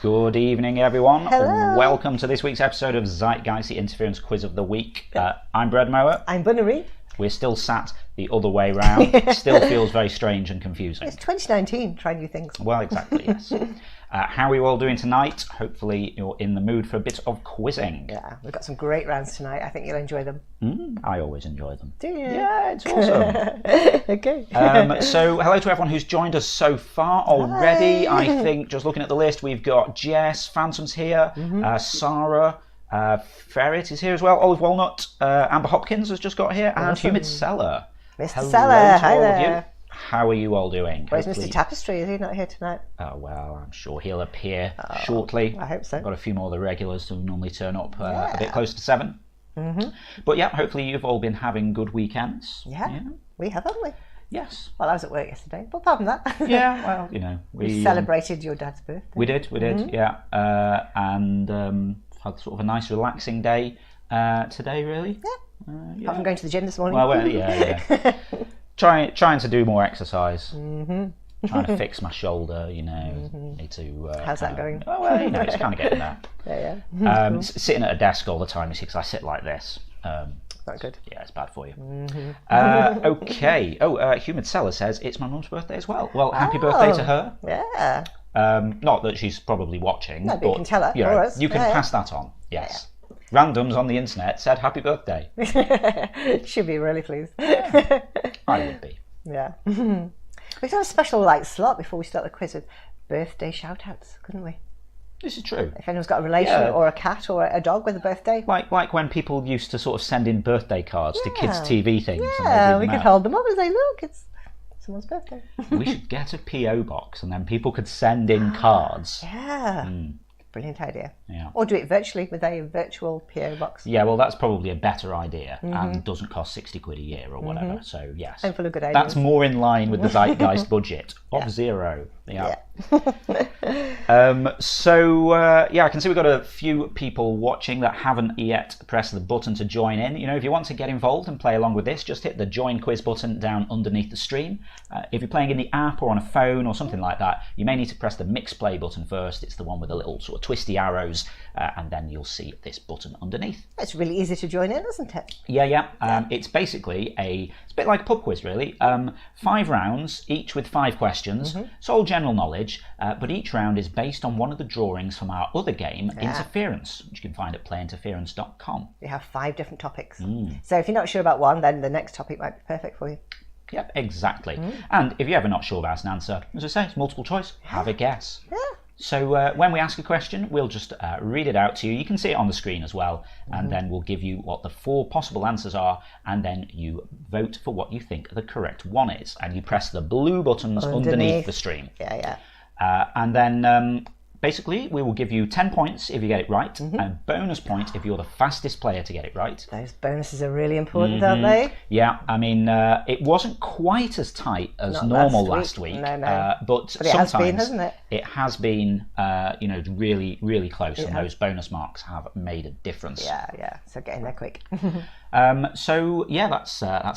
Good evening, everyone. Hello. Welcome to this week's episode of Zeitgeist, the Interference Quiz of the Week. I'm Bread Mower. I'm Bunnery. We're still sat the other way round. Still feels very strange and confusing. It's 2019, try new things. Well, exactly, yes. How are you all doing tonight? Hopefully you're in the mood for a bit of quizzing. Yeah, we've got some great rounds tonight. I think you'll enjoy them. I always enjoy them. Do you? Yeah, it's awesome. Okay. So hello to everyone who's joined us so far already. Hi. I think, just looking at the list, we've got Jess, Phantom's here, Sarah, Ferret is here as well, Olive Walnut, Amber Hopkins has just got here, and Awesome. Humid Cellar. Mr. Hello Cellar, to hi all there. of you. How are you all doing? Where's Hopefully- Mr. Tapestry? Is he not here tonight? Oh, well, I'm sure he'll appear shortly. I hope so. Got a few more of the regulars who normally turn up a Yeah. bit closer to 7. But yeah, hopefully you've all been having good weekends. Yeah, we have, haven't we? Yes. Well, I was at work yesterday, but apart from that, Yeah, well, you know. we celebrated your dad's birthday. We did, yeah. And had sort of a nice relaxing day today, really. Yeah. Apart from going to the gym this morning. Well, yeah. Trying to do more exercise. Trying to fix my shoulder, you know. Need to. How's that going? Oh, well, you know, it's kind of getting there. Yeah. Sitting at a desk all the time, you see, because I sit like this. not good. Yeah, it's bad for you. Mm-hmm. Okay. Oh, Human Seller says it's my mum's birthday as well. Well, happy birthday to her. Yeah. Not that she's probably watching. No, but you can tell her you for us. You can pass that on. Yes. Randoms on the internet said happy birthday. She'd be really pleased. I would be. Yeah. We could have a special slot before we start the quiz with birthday shout-outs, couldn't we? This is true. If anyone's got a relation or a cat or a dog with a birthday. Like when people used to sort of send in birthday cards to kids' TV things. Yeah, we could hold them up and say, look, it's someone's birthday. We should get a PO box and then people could send in cards. Yeah. Brilliant idea. Yeah. Or do it virtually with a virtual PO box. Yeah, well, that's probably a better idea and doesn't cost 60 quid a year or whatever. So, yes. And full of good ideas. That's more in line with the Zeitgeist budget of zero. Yeah. I can see we've got a few people watching that haven't yet pressed the button to join in. You know, if you want to get involved and play along with this, just hit the join quiz button down underneath the stream. If you're playing in the app or on a phone or something like that, you may need to press the mix play button first. It's the one with the little sort of twisty arrows, and then you'll see this button underneath. It's really easy to join in, isn't it? Yeah. It's basically it's a bit like a pub quiz, really. 5 rounds, each with 5 questions. It's all general knowledge, but each round is based on one of the drawings from our other game, Interference, which you can find at playinterference.com. We have 5 different topics. So if you're not sure about one, then the next topic might be perfect for you. Yep, exactly. And if you're ever not sure about an answer, as I say, it's multiple choice. Have a guess. Yeah. So when we ask a question, we'll just read it out to you. You can see it on the screen as well, and then we'll give you what the 4 possible answers are, and then you vote for what you think the correct one is, and you press the blue buttons underneath the stream. Yeah. And then basically we will give you 10 points if you get it right, and a bonus point if you're the fastest player to get it right. Those bonuses are really important, aren't they? Yeah, I mean, it wasn't quite as tight as normal last week. No. But it sometimes has been, hasn't it? It has been, really, really close, and those bonus marks have made a difference. Yeah. So get in there quick. That's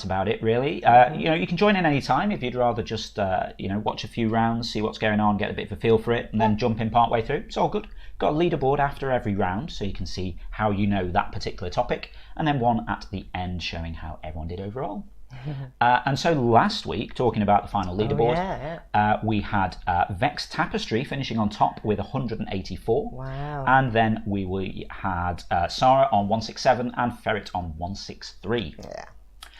about it, really. You can join in any time if you'd rather just, watch a few rounds, see what's going on, get a bit of a feel for it, and then jump in partway through. It's all good. Got a leaderboard after every round, so you can see how you know that particular topic, and then one at the end showing how everyone did overall. And so last week, talking about the final leaderboard, we had Vex Tapestry finishing on top with 184. Wow. And then we had Sarah on 167 and Ferret on 163. Yeah,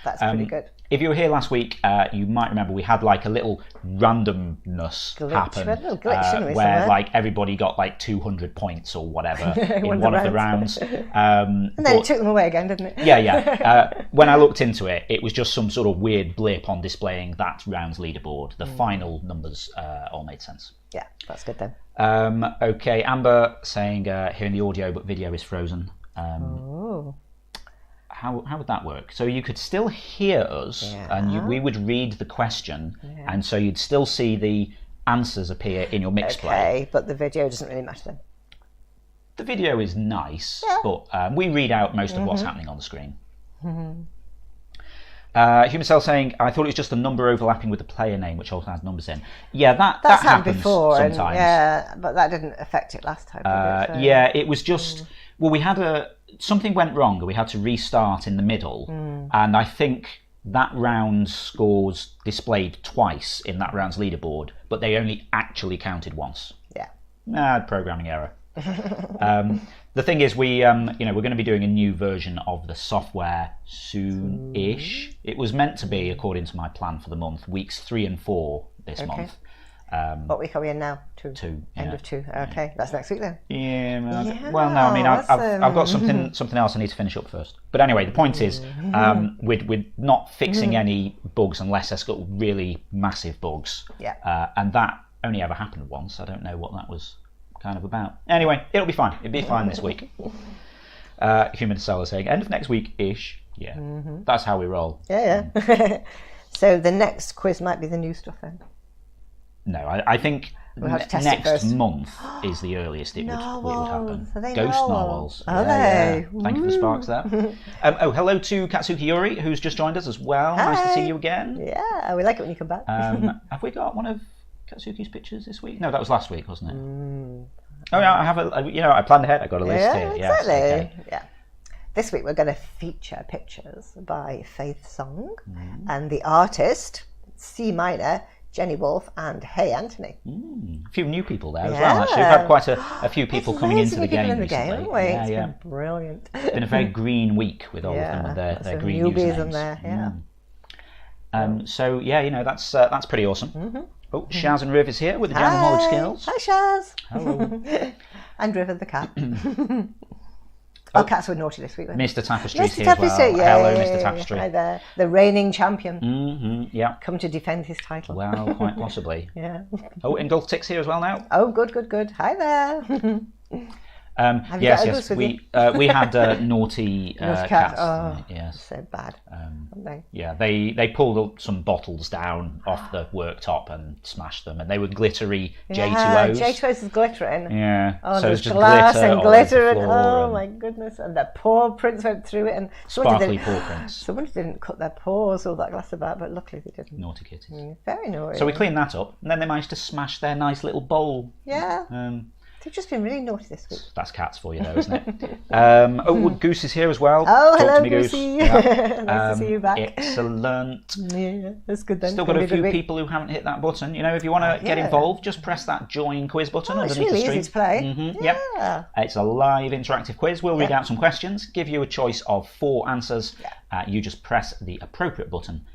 that's pretty good. If you were here last week, you might remember we had a little randomness happen, We had a little glitch, didn't we, where somewhere? everybody got 200 points or whatever in one of the rounds. And then it took them away again, didn't it? Yeah. When I looked into it, it was just some sort of weird blip on displaying that round's leaderboard. The final numbers all made sense. Yeah, that's good then. Okay, Amber saying hearing the audio but video is frozen. How would that work? So you could still hear us, and we would read the question, and so you'd still see the answers appear in your mix play. Okay, but the video doesn't really matter then. The video is nice, but we read out most of what's happening on the screen. Human Cell saying, I thought it was just a number overlapping with the player name, which also has numbers in. Yeah, that happens before, sometimes. but that didn't affect it last time, did it? So... Yeah, it was just... Well, we had something went wrong, and we had to restart in the middle, and I think that round's scores displayed twice in that round's leaderboard, but they only actually counted once. Yeah. Programming error. The thing is, we're going to be doing a new version of the software soon-ish. It was meant to be, according to my plan for the month, weeks 3 and 4 this month. What week are we in now? 2. 2. End of 2. Okay, that's next week then. Yeah. Well, no, I mean, I've got something else I need to finish up first. But anyway, the point is, we're not fixing any bugs unless there's got really massive bugs. Yeah. And that only ever happened once. I don't know what that was kind of about. Anyway, it'll be fine. It'll be fine this week. Human Seller saying, end of next week-ish. Yeah, that's how we roll. Yeah. So the next quiz might be the new stuff then. No, I think we'll have to test next month is the earliest it would happen. Are they Ghost narwhals? narwhals. Are they? Yeah. Thank you for the sparks there. Hello to Katsuki Yuri, who's just joined us as well. Hi. Nice to see you again. Yeah, we like it when you come back. Have we got one of Katsuki's pictures this week? No, that was last week, wasn't it? Oh yeah, I have I planned ahead. I got a list here. Exactly. Yes, okay. Yeah. This week we're going to feature pictures by Faith Song and the artist, C minor, Jenny Wolfe, and Hey Anthony. A few new people there as well, actually. We've had quite a few people coming into the game recently. It's been brilliant. It's been a very green week with all of them with their green usernames. In there, So, that's pretty awesome. Oh, Shaz and Riv is here with the general knowledge skills. Hi, Shaz. Hello. And River the cat. Cats were naughty this week. Mr. Tapestry's Mr. here Tapestry, as well. Hello, Mr. Tapestry. Hi there. The reigning champion. Yeah. Come to defend his title. Well, quite possibly. Yeah. Oh, Ingolf Tick's here as well now. Oh, good. Hi there. Yes. We had naughty cats. Oh, yes. So bad. Yeah, they pulled up some bottles down off the worktop and smashed them, and they were glittery J2Os. J2Os is glittering. Yeah. Oh, so it was just glass and glitter and oh my goodness! And their paw prints went through it, and sparkly paw prints. Someone didn't cut their paws all that glass about, but luckily they didn't. Naughty kitties. Very naughty. So we cleaned that up, and then they managed to smash their nice little bowl. Yeah. They've just been really naughty this week. That's cats for you, though, isn't it? Goose is here as well. Oh, Talk hello, to me, Goosey. Goose. Yeah. Nice to see you back. Excellent. Yeah, that's good then. Still got a few people who haven't hit that button. If you want to get involved, just press that join quiz button underneath it's really the stream. easy to play. Yep. It's a live interactive quiz. We'll read out some questions, give you a choice of 4 answers. You just press the appropriate button.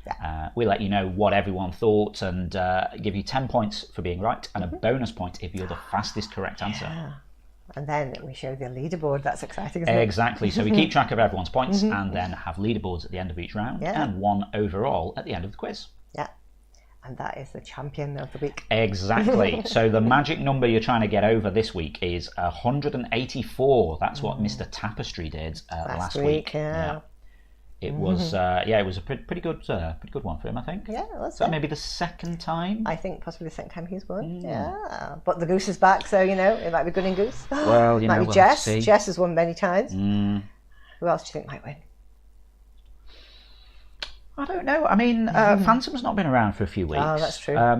We'll let you know what everyone thought and give you 10 points for being right and a bonus point if you're the fastest correct answer. And then we show the leaderboard. That's exciting, isn't it? Exactly. So we keep track of everyone's points and then have leaderboards at the end of each round and one overall at the end of the quiz. Yeah. And that is the champion of the week. Exactly. So the magic number you're trying to get over this week is 184. That's what Mr. Tapestry did last week. Yeah. It was it was a pretty good one for him, I think. Yeah, it was. So maybe the second time. I think possibly the second time he's won. Yeah, but the goose is back, so it might be good in goose. Well, might be we'll Jess. see. Jess has won many times. Who else do you think might win? I don't know. I mean, Phantom's not been around for a few weeks. Oh, that's true. I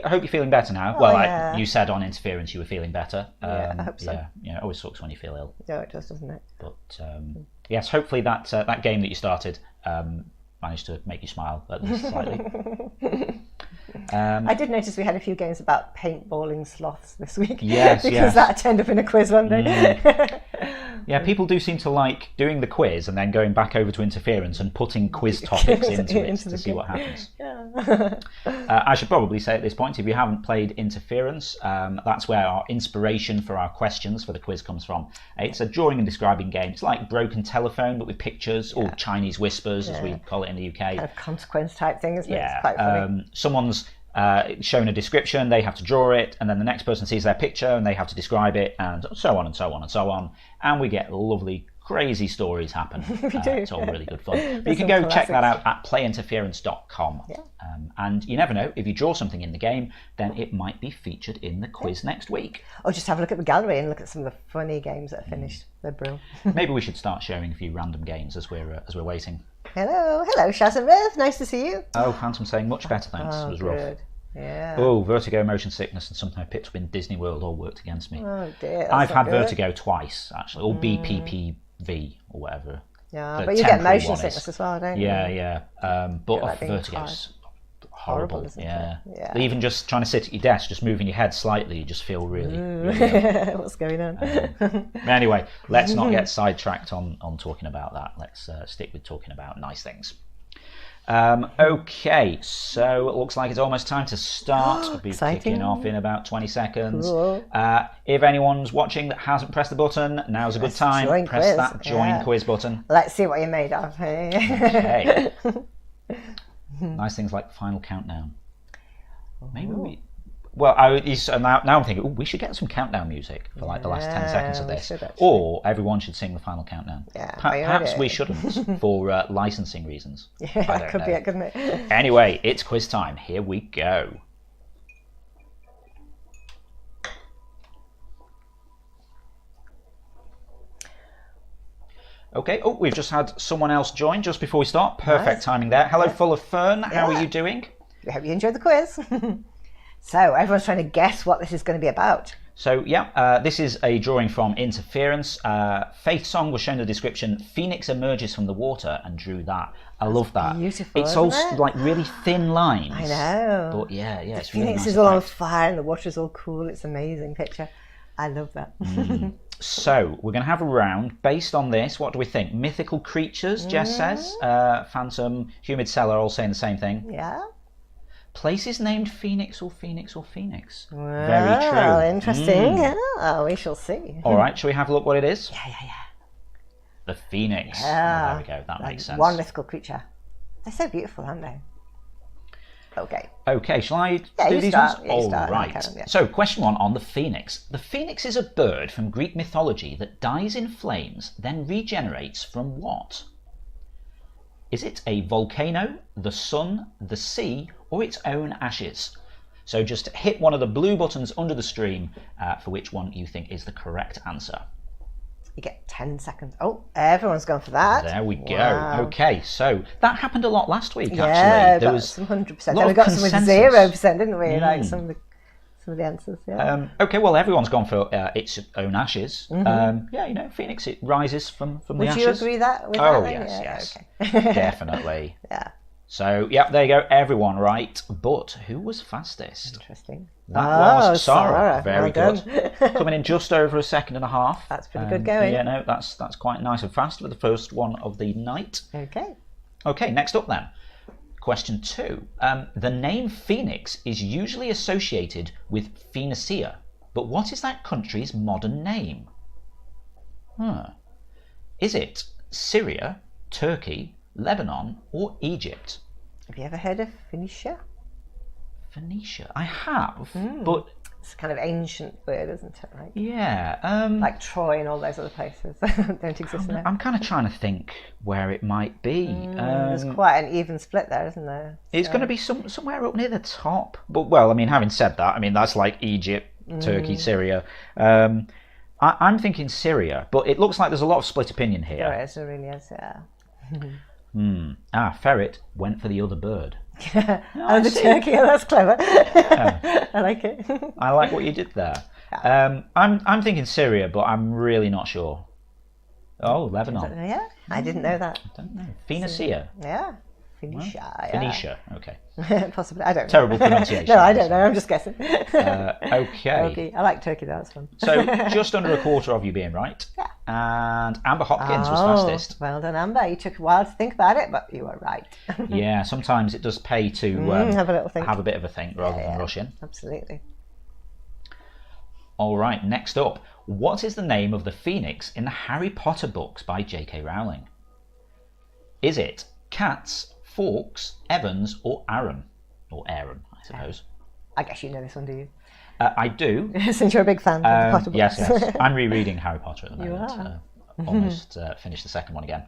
hope you're feeling better now. You said on Interference you were feeling better. I hope so. Yeah, it always sucks when you feel ill. No, it does, doesn't it? But yes, hopefully that game that you started managed to make you smile at least slightly. I did notice we had a few games about paintballing sloths this week. Yes, because that turned up in a quiz one day. Yeah, people do seem to like doing the quiz and then going back over to Interference and putting quiz topics into it to see what happens. Yeah. I should probably say at this point, if you haven't played Interference, that's where our inspiration for our questions for the quiz comes from. It's a drawing and describing game. It's like Broken Telephone, but with pictures, or Chinese whispers, as we call it in the UK. Kind of consequence type thing, isn't it? Yeah. It's quite funny. Someone's shown a description, they have to draw it, and then the next person sees their picture and they have to describe it, and so on and so on and so on. And we get lovely, crazy stories happen. We do. It's all really good fun. But you can go check that out at playinterference.com. Yeah. And you never know, if you draw something in the game, then it might be featured in the quiz next week. Or just have a look at the gallery and look at some of the funny games that are finished. They're brilliant. Maybe we should start showing a few random games as we're waiting. Hello, Shaz and Riv. Nice to see you. Oh, Phantom saying much better, thanks. It was rough. Good. Yeah. Oh, vertigo, motion sickness, and something I picked up in Disney World all worked against me. Oh dear. I've had vertigo twice, actually, or BPPV or whatever. Yeah, but you get motion sickness as well, don't you? Yeah. But vertigo's horrible. Isn't Yeah. it? Yeah. Even just trying to sit at your desk, just moving your head slightly, you just feel really What's going on? Anyway, let's not get sidetracked on talking about that. Let's stick with talking about nice things. Okay, so it looks like it's almost time to start. We'll be kicking off in about 20 seconds. Cool. If anyone's watching that hasn't pressed the button, now's a good time. Press that join quiz button. Let's see what you're made of. Okay. Nice things like Final Countdown. Maybe we... Well, now I'm thinking, we should get some countdown music for like the last 10 seconds of this. Or everyone should sing the final countdown. Yeah, perhaps we shouldn't for licensing reasons. Yeah, could be it, couldn't it? Anyway, it's quiz time. Here we go. Okay, we've just had someone else join just before we start. Perfect timing there. Hello, Full of Fern. How are you doing? We hope you enjoyed the quiz. So everyone's trying to guess what this is going to be about. So, yeah, this is a drawing from Interference. Faith Song was shown the description, Phoenix emerges from the water, and drew that. I love that. Beautiful, it's isn't all it? like really thin lines. I know. But yeah, it's the really Phoenix nice is all on effect. fire and the water's all cool. It's an amazing picture. I love that. So, we're going to have a round based on this. What do we think? Mythical creatures, Jess says. Phantom, Humid Cellar all saying the same thing. Yeah. Places named Phoenix or Phoenix or Phoenix. Well, Very true. interesting. Yeah, we shall see. All right, shall we have a look what it is? Yeah. The Phoenix. Yeah. Oh, there we go. That makes sense. One mythical creature. They're so beautiful, aren't they? Okay. Okay, shall I Yeah, do you these start. ones? Yeah, you All start, and right. I can, yeah. So, question 1 on the Phoenix. The Phoenix is a bird from Greek mythology that dies in flames, then regenerates from what? Is it a volcano, the sun, the sea, or its own ashes? So just hit one of the blue buttons under the stream for which one you think is the correct answer. You get 10 seconds. Oh, everyone's gone for that. There we go. Wow. Okay, so that happened a lot last week, Yeah, actually. There got was some 100%. a lot And we of got some with consensus. 0%, didn't we? Like some of the answers. Yeah. Okay, well, everyone's gone for its own ashes. Yeah, Phoenix, it rises from the Would ashes. you agree with that? Oh, then? yes. Okay. Definitely. Yeah. So, yeah, there you go, everyone right. But who was fastest? Interesting. That was Sarah. Sarah. Very Well good. done. Coming in just over a second and a half. That's pretty good going. Yeah, no, that's quite nice and fast for the first one of the night. Okay. Okay, next up then. Question 2. The name Phoenix is usually associated with Phoenicia, but what is that country's modern name? Is it Syria, Turkey, Lebanon, or Egypt? Have you ever heard of Phoenicia? Phoenicia. I have, but It's a kind of ancient word, isn't it? Like, yeah. like Troy and all those other places don't exist now. I'm kind of trying to think where it might be. There's quite an even split there, isn't there? It's going to be somewhere up near the top. But, well, I mean, having said that, I mean, that's like Egypt, Turkey, Syria. I'm thinking Syria, but it looks like there's a lot of split opinion here. There is, there really is, yeah. Ferret went for the other bird. Oh, the turkey, oh, that's clever. I like it. I like what you did there. I'm thinking Syria, but I'm really not sure. Oh, Lebanon. Yeah, I didn't know that. I don't know. Phoenicia. Yeah, Phoenicia. Yeah. Phoenicia, okay. Possibly, I don't know. Terrible pronunciation. No, I don't know, I'm just guessing. Okay. I like turkey, that's fun. So just under a quarter of you being right. Yeah. And Amber Hopkins was fastest. Well done, Amber. You took a while to think about it, but you were right. Yeah, sometimes it does pay to have a little think. have a bit of a think rather than rush in. Absolutely. All right, next up. What is the name of the Phoenix in the Harry Potter books by J.K. Rowling? Is it Katz, Fawkes, Evans, or Aaron? Or Aaron, I suppose. I guess you know this one, do you? I do. Since you're a big fan of the Potter books. Yes. I'm rereading Harry Potter at the moment. You are. Almost finished the second one again.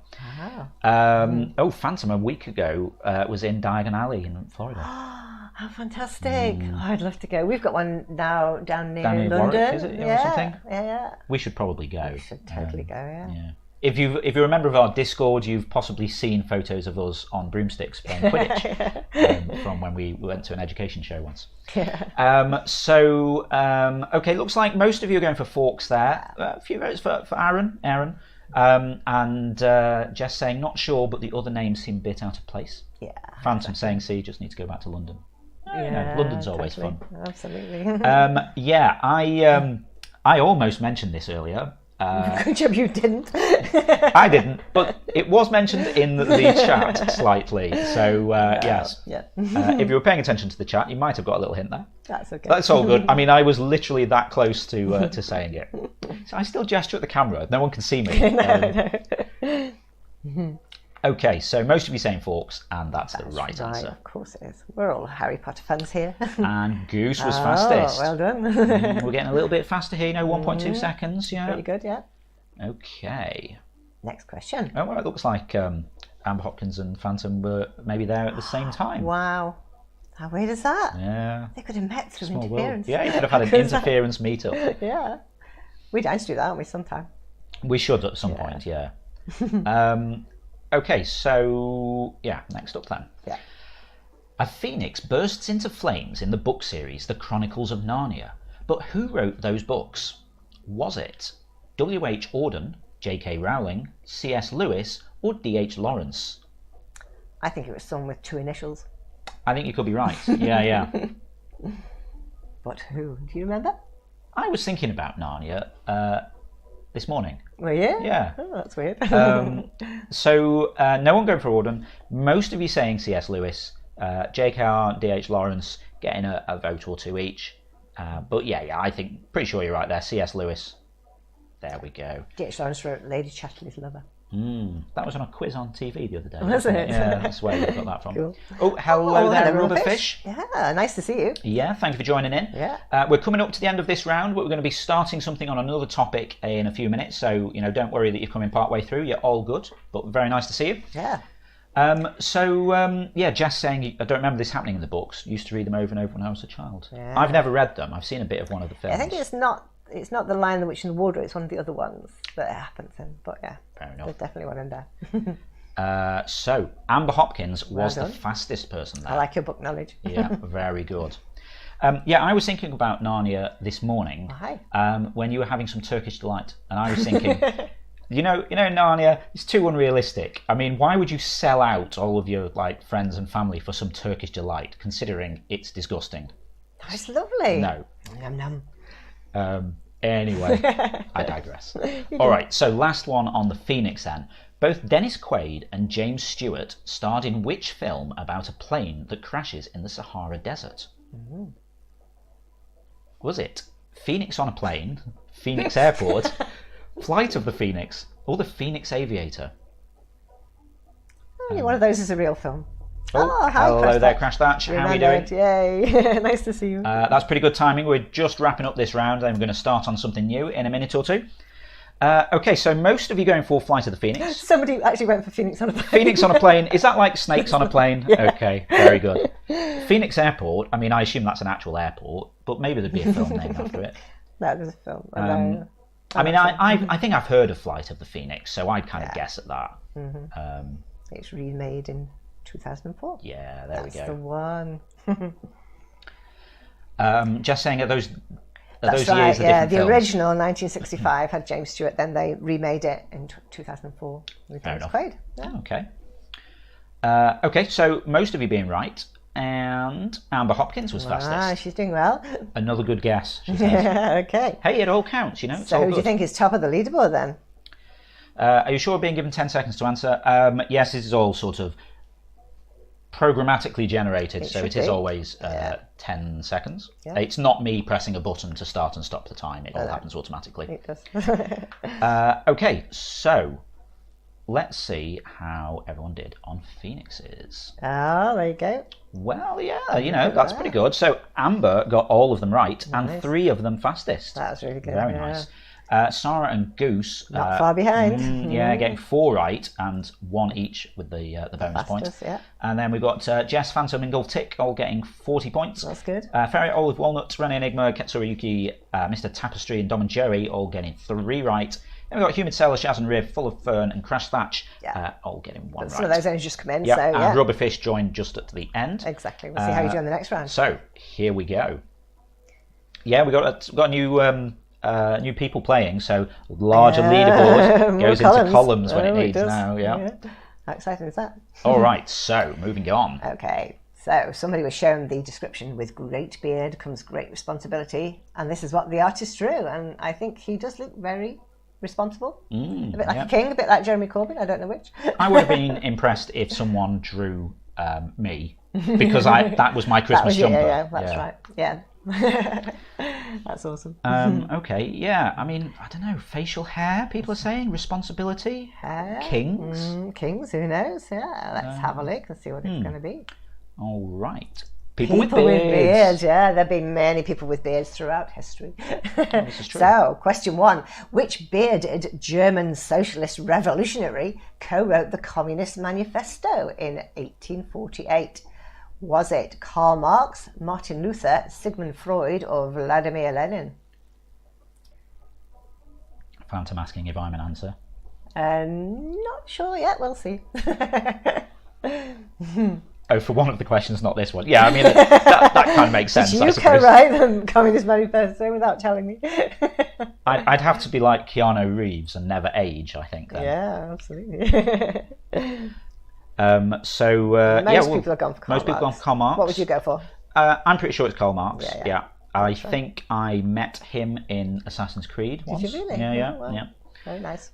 Wow. Phantom a week ago was in Diagon Alley in Florida. How fantastic. Oh, I'd love to go. We've got one now down near Down near London. Warwick, is it? Or something? Yeah. We should probably go. We should totally go, yeah. If you're a member of our Discord, you've possibly seen photos of us on broomsticks playing Quidditch from when we went to an education show once. Okay, looks like most of you are going for Fawkes there. A few votes for Aaron. And Jess saying not sure, but the other names seem a bit out of place. Yeah. Phantom saying, see, just need to go back to London. London's always fun. Absolutely. I almost mentioned this earlier. Good job you didn't. I didn't, but it was mentioned in the chat slightly. So, yes. Yeah. If you were paying attention to the chat, you might have got a little hint there. That's okay. That's all good. I mean, I was literally that close to saying it. So I still gesture at the camera. No one can see me. No. Okay, so most of you saying Fawkes, and that's the right answer. Of course it is. We're all Harry Potter fans here. And Goose was fastest. Well done. We're getting a little bit faster here, 1.2 seconds. Yeah. Pretty good, yeah. Okay. Next question. Oh, well, it looks like Amber Hopkins and Phantom were maybe there at the same time. Wow. How weird is that? Yeah. They could have met through Small interference. world. Yeah, you could have had an interference meetup. Yeah. We'd like to do that, aren't we, sometime? We should at some point, yeah. Okay, so, next up then. Yeah. A phoenix bursts into flames in the book series The Chronicles of Narnia, But who wrote those books? Was it W.H. Auden, J.K. Rowling, C.S. Lewis, or D.H. Lawrence? I think it was someone with 2 initials. I think you could be right. Yeah. But who? Do you remember? I was thinking about Narnia this morning. Were you? Yeah. Oh, that's weird. So no one going for Auden. Most of you saying C.S. Lewis, J.K.R., D.H. Lawrence getting a vote or 2 each. But yeah, I think pretty sure you're right there. C.S. Lewis. There we go. D.H. Lawrence wrote Lady Chatterley's Lover. That was on a quiz on TV the other day. Was it? Yeah, that's where you got that from. Cool. Oh, hello there, hello, Rubberfish. Yeah, nice to see you. Yeah, thank you for joining in. Yeah. We're coming up to the end of this round, but we're going to be starting something on another topic in a few minutes. So, don't worry that you're coming part way through. You're all good, but very nice to see you. Yeah. Jess saying, I don't remember this happening in the books. Used to read them over and over when I was a child. Yeah. I've never read them. I've seen a bit of one of the films. I think it's not The Lion, the Witch and the Wardrobe. It's one of the other ones that it happens in. But yeah, Fair enough. there's definitely one in there. So Amber Hopkins was the done. fastest person there. I like your book knowledge. Yeah, very good. I was thinking about Narnia this morning when you were having some Turkish delight, and I was thinking, Narnia, it's too unrealistic. I mean, why would you sell out all of your friends and family for some Turkish delight, considering it's disgusting? It's lovely. No. Yum yum. Anyway, I digress. All right, so last one on the Phoenix then. Both Dennis Quaid and James Stewart starred in which film about a plane that crashes in the Sahara Desert? Was it Phoenix on a Plane, Phoenix Airport, Flight of the Phoenix, or The Phoenix Aviator? Only one of those is a real film. Hi, hello there, Crash Thatch. How are we doing? Yay. Nice to see you. That's pretty good timing. We're just wrapping up this round, then we're going to start on something new in a minute or two. Okay, so most of you going for Flight of the Phoenix. Somebody actually went for Phoenix on a Plane. Phoenix on a Plane. Is that like Snakes on a Plane? Yeah. Okay, very good. Phoenix Airport. I mean, I assume that's an actual airport, but maybe there'd be a film named after it. No, there's a film. I think I've heard of Flight of the Phoenix, so I'd kind of guess at that. It's remade in 2004. Yeah, there we go. That's the one. Just saying, are those That's years right, the different the films? original 1965 had James Stewart, then they remade it in 2004 with Fair Dennis enough. Quaid. Yeah. Okay, so most of you being right, and Amber Hopkins was fastest. She's doing well. Another good guess, she says. Yeah, okay. Hey, it all counts, it's So all who do you good. think is top of the leaderboard then? Are you sure we're being given 10 seconds to answer? Yes, this is all sort of programmatically generated, so it is be. always 10 seconds. Yeah. It's not me pressing a button to start and stop the time. It all happens automatically. It does. Okay, so let's see how everyone did on Phoenixes. Oh, there you go. Well, yeah, that's pretty good. So Amber got all of them right, and Nice. 3 of them fastest. That's really good. Very yeah. nice. Sarah and Goose Not far behind. getting 4 right and 1 each with the bonus point. Fastest, yeah. And then we've got Jess, Phantom, and Golf Tick all getting 40 points. That's good. Ferret, Olive, Walnut, Rennie Enigma, Ketsura Yuki, Mr. Tapestry, and Dom and Jerry all getting 3 right. Then we've got Humid Sailor, Shaz and Riv, Full of Fern, and Crash Thatch all getting 1 right. Some of those only just come in, Yeah, so and yeah. Rubberfish joined just at the end. Exactly. We'll see how you do in the next round. So here we go. Yeah, we got a new people playing, so larger leaderboard goes into columns when it needs does. now. Yeah. How exciting is that? All right, so moving on. Okay, so somebody was shown the description: with great beard comes great responsibility, and this is what the artist drew, and I think he does look very responsible. A bit like a king, a bit like Jeremy Corbyn, I don't know which. I would have been impressed if someone drew me, because that was my Christmas jumper. Yeah, that's right. Yeah. That's awesome. Okay, yeah. I mean, I don't know. Facial hair, people are saying. Responsibility. Hair. Kings. Kings, who knows? Yeah, let's have a look and see what it's going to be. All right. People with People with beards. beards, yeah. There have been many people with beards throughout history. This is true. So, question 1. Which bearded German socialist revolutionary co-wrote the Communist Manifesto in 1848? Was it Karl Marx, Martin Luther, Sigmund Freud, or Vladimir Lenin? Phantom asking if I'm an answer. Not sure yet. We'll see. Oh, for one of the questions, not this one. Yeah, I mean, that kind of makes sense, Did I you suppose. co-write the Communist Manifesto without telling me? I'd have to be like Keanu Reeves and never age, I think, then. Yeah, absolutely. Most people have gone for Karl Most people have gone Marx. for Karl Marx. What would you go for? I'm pretty sure it's Karl Marx. Yeah. I think I met him in Assassin's Creed once. Did you really? Yeah. Oh, wow. Very nice.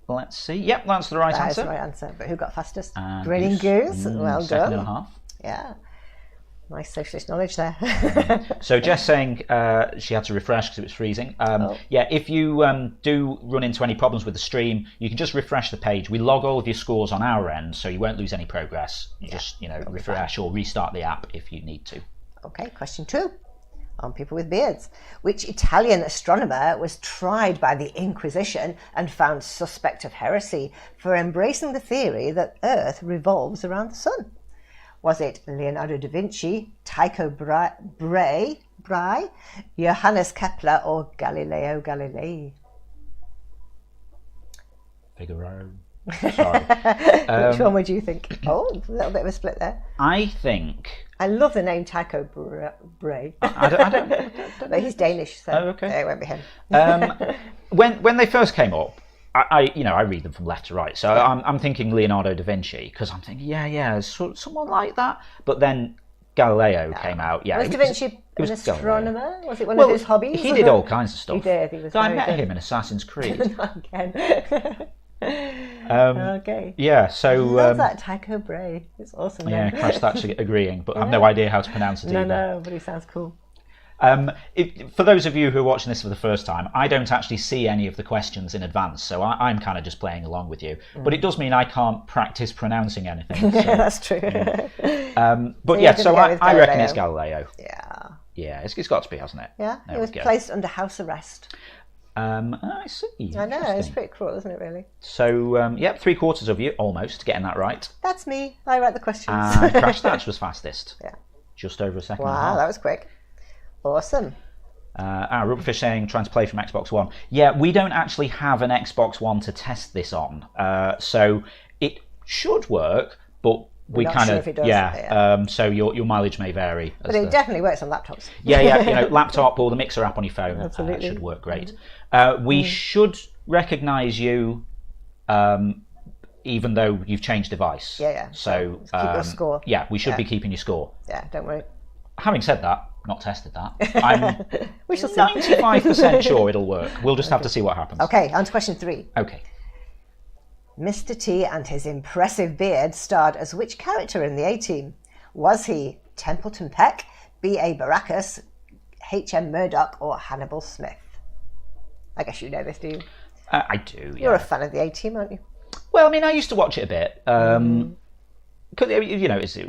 Let's see. Yep, that's the right That is answer. the right answer. But who got fastest? And Grinning Goose. Well second done. and a half. Yeah. Nice socialist knowledge there. So Jess saying she had to refresh because it was freezing. Yeah, if you do run into any problems with the stream, you can just refresh the page. We log all of your scores on our end, so you won't lose any progress. You just refresh or restart the app if you need to. Okay, question 2. On people with beards. Which Italian astronomer was tried by the Inquisition and found suspect of heresy for embracing the theory that Earth revolves around the sun? Was it Leonardo da Vinci, Tycho Brahe, Johannes Kepler, or Galileo Galilei? Figaro. Sorry. Which one would you think? Oh, a little bit of a split there. I think... I love the name Tycho Brahe. I don't But he's Danish, so okay. it won't be him. When they first came up, I read them from left to right, so I'm thinking Leonardo da Vinci because I'm thinking someone like that. But then Galileo came out. Yeah, Was Da Vinci an astronomer? Galileo. Was it one of his hobbies? He did all kinds of stuff. He did. He was. So I met him in Assassin's Creed. Again. Okay. Yeah. So love that Tycho Brahe. It's awesome. Yeah, Crash Thatcher agreeing, but I have no idea how to pronounce it either. No, but he sounds cool. For those of you who are watching this for the first time, I don't actually see any of the questions in advance, so I'm kind of just playing along with you. But it does mean I can't practice pronouncing anything. So, That's true. I reckon it's Galileo. Yeah. Yeah, it's got to be, hasn't it? Yeah, There he was we go. placed under house arrest. I see. I know, it's pretty cruel, isn't it, really? So, 3/4 of you, almost, getting that right. That's me. I write the questions. And Crash Thatch was fastest. Yeah. Just over a second and a Wow, half. that was quick. Awesome. Rubberfish saying trying to play from Xbox One. Yeah, we don't actually have an Xbox One to test this on, so it should work, but we kind of so your mileage may vary. But it definitely works on laptops. Yeah, laptop or the Mixer app on your phone should work great. We should recognise you, even though you've changed device. Yeah. So keep your score. Yeah, we should be keeping your score. Yeah, don't worry. Having said that, not tested that. I'm We shall see. 95% sure it'll work. We'll just have to see what happens. Okay, on to question 3. Okay. Mr. T and his impressive beard starred as which character in the A-Team? Was he Templeton Peck, B.A. Baracus, H.M. Murdoch, or Hannibal Smith? I guess you know this, do you? I do, yeah. You're a fan of the A-Team, aren't you? Well, I mean, I used to watch it a bit. Cause, it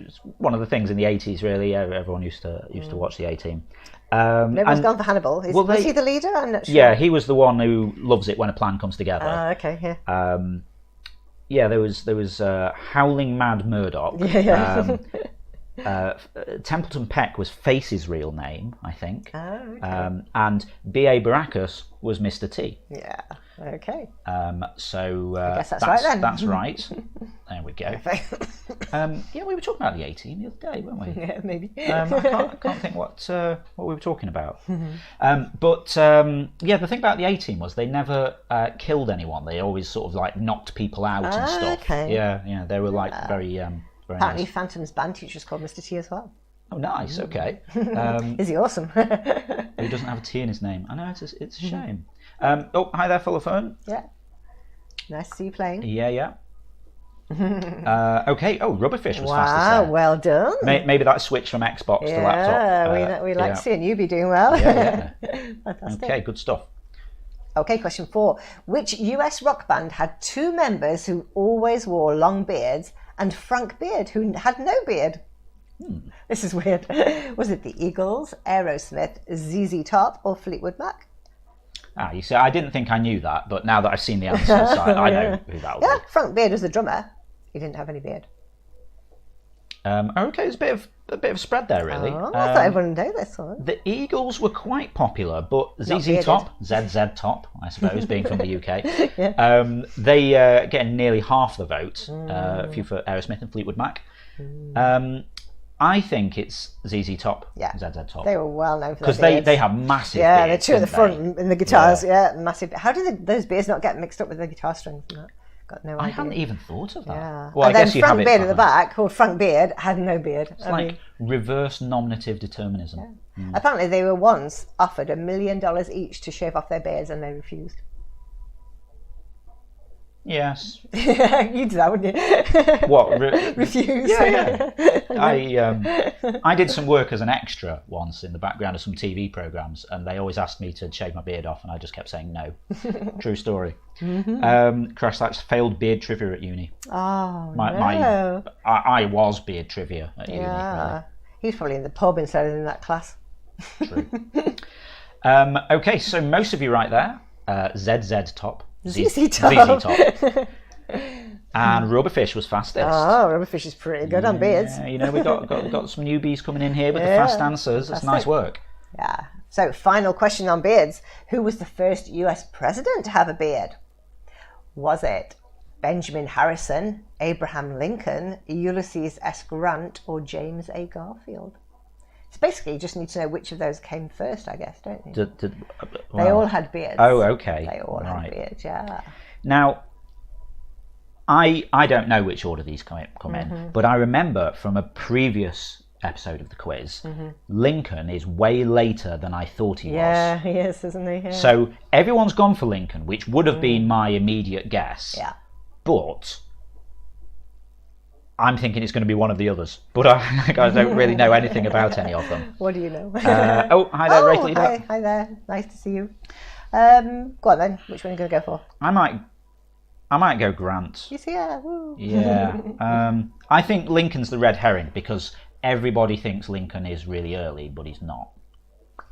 was one of the things in the 80s, really. Everyone used to watch the A-Team. Everyone's gone for Hannibal. Was he the leader? I'm not sure. Yeah, he was the one who loves it when a plan comes together. Okay, yeah. There was Howling Mad Murdoch. Templeton Peck was Face's real name, I think. Oh, okay. And B.A. Baracus was Mr. T. Yeah, okay. So I guess that's right then. That's right. There we go. We were talking about the A-Team the other day, weren't we? Yeah, maybe. I can't think what we were talking about. The thing about the A-Team was they never killed anyone. They always sort of like knocked people out and stuff. Okay. Yeah. They were like very Apparently, nice. Phantom's band teacher's called Mr. T as well. Oh, nice. Okay. Is he awesome? He doesn't have a T in his name. I know, it's a shame. Hi there, full phone. Yeah. Nice to see you playing. Yeah. Okay. Oh, Rubberfish was fastest Wow, there. well done. Maybe that switch from Xbox to laptop. Yeah, we like seeing you be doing well. Yeah. Fantastic. Okay, good stuff. Okay, question 4. Which US rock band had 2 members who always wore long beards and Frank Beard, who had no beard? This is weird. Was it the Eagles, Aerosmith, ZZ Top, or Fleetwood Mac? You see, I didn't think I knew that, but now that I've seen the answers, I know who that was. Yeah, Frank Beard was the drummer. He didn't have any beard. Okay, there's a bit of a bit of a spread there, really. Oh, I thought everyone would know this one. The Eagles were quite popular, but ZZ bearded. Top, ZZ Top, I suppose, being from the UK, Yeah. they getting nearly half the vote. A few for Aerosmith and Fleetwood Mac. I think it's ZZ Top, Yeah. ZZ Top. They were well known for Because their beards. they have massive Yeah, beards, the two at the didn't they? front and the guitars. Yeah, massive. How did those beards not get mixed up with the guitar strings and that? Got no idea. I hadn't even thought of that. Yeah. Well, And I then guess you Frank have it Beard for at the her. back, called Frank Beard, had no beard. It's like reverse nominative determinism. Apparently, they were once offered $1 million each to shave off their beards, and they refused. Yes. You'd do that, wouldn't you? What? Refuse. Yeah. I did some work as an extra once in the background of some TV programs, and they always asked me to shave my beard off, and I just kept saying no. True story. Crash, that's failed beard trivia at uni. Oh, no. I was beard trivia at uni. Yeah. He was probably in the pub instead of in that class. Really. True. Okay, so most of you right there. ZZ Top. ZZ Top. ZZ Top. And Rubberfish was fastest. Oh, Rubberfish is pretty good on beards. Yeah, you know, we've got some newbies coming in here with the Yeah, fast answers. It's nice work. Yeah. So, final question on beards. Who was the first US president to have a beard? Was it Benjamin Harrison, Abraham Lincoln, Ulysses S. Grant, or James A. Garfield? So basically, you just need to know which of those came first, I guess, don't you? They all had beards. Oh, okay. They all had beards, yeah. Now, I don't know which order these come in, but I remember from a previous episode of the quiz, Lincoln is way later than I thought he was. Yeah, he is, isn't he? Yeah. So everyone's gone for Lincoln, which would have been my immediate guess. Yeah. But I'm thinking it's going to be one of the others. But I don't really know anything about any of them. What do you know? Hi there, Rachel. Hi there. Nice to see you. Go on then. Which one are you going to go for? I might go Grant. You see, yeah. Woo. Yeah. I think Lincoln's the red herring because everybody thinks Lincoln is really early, but he's not.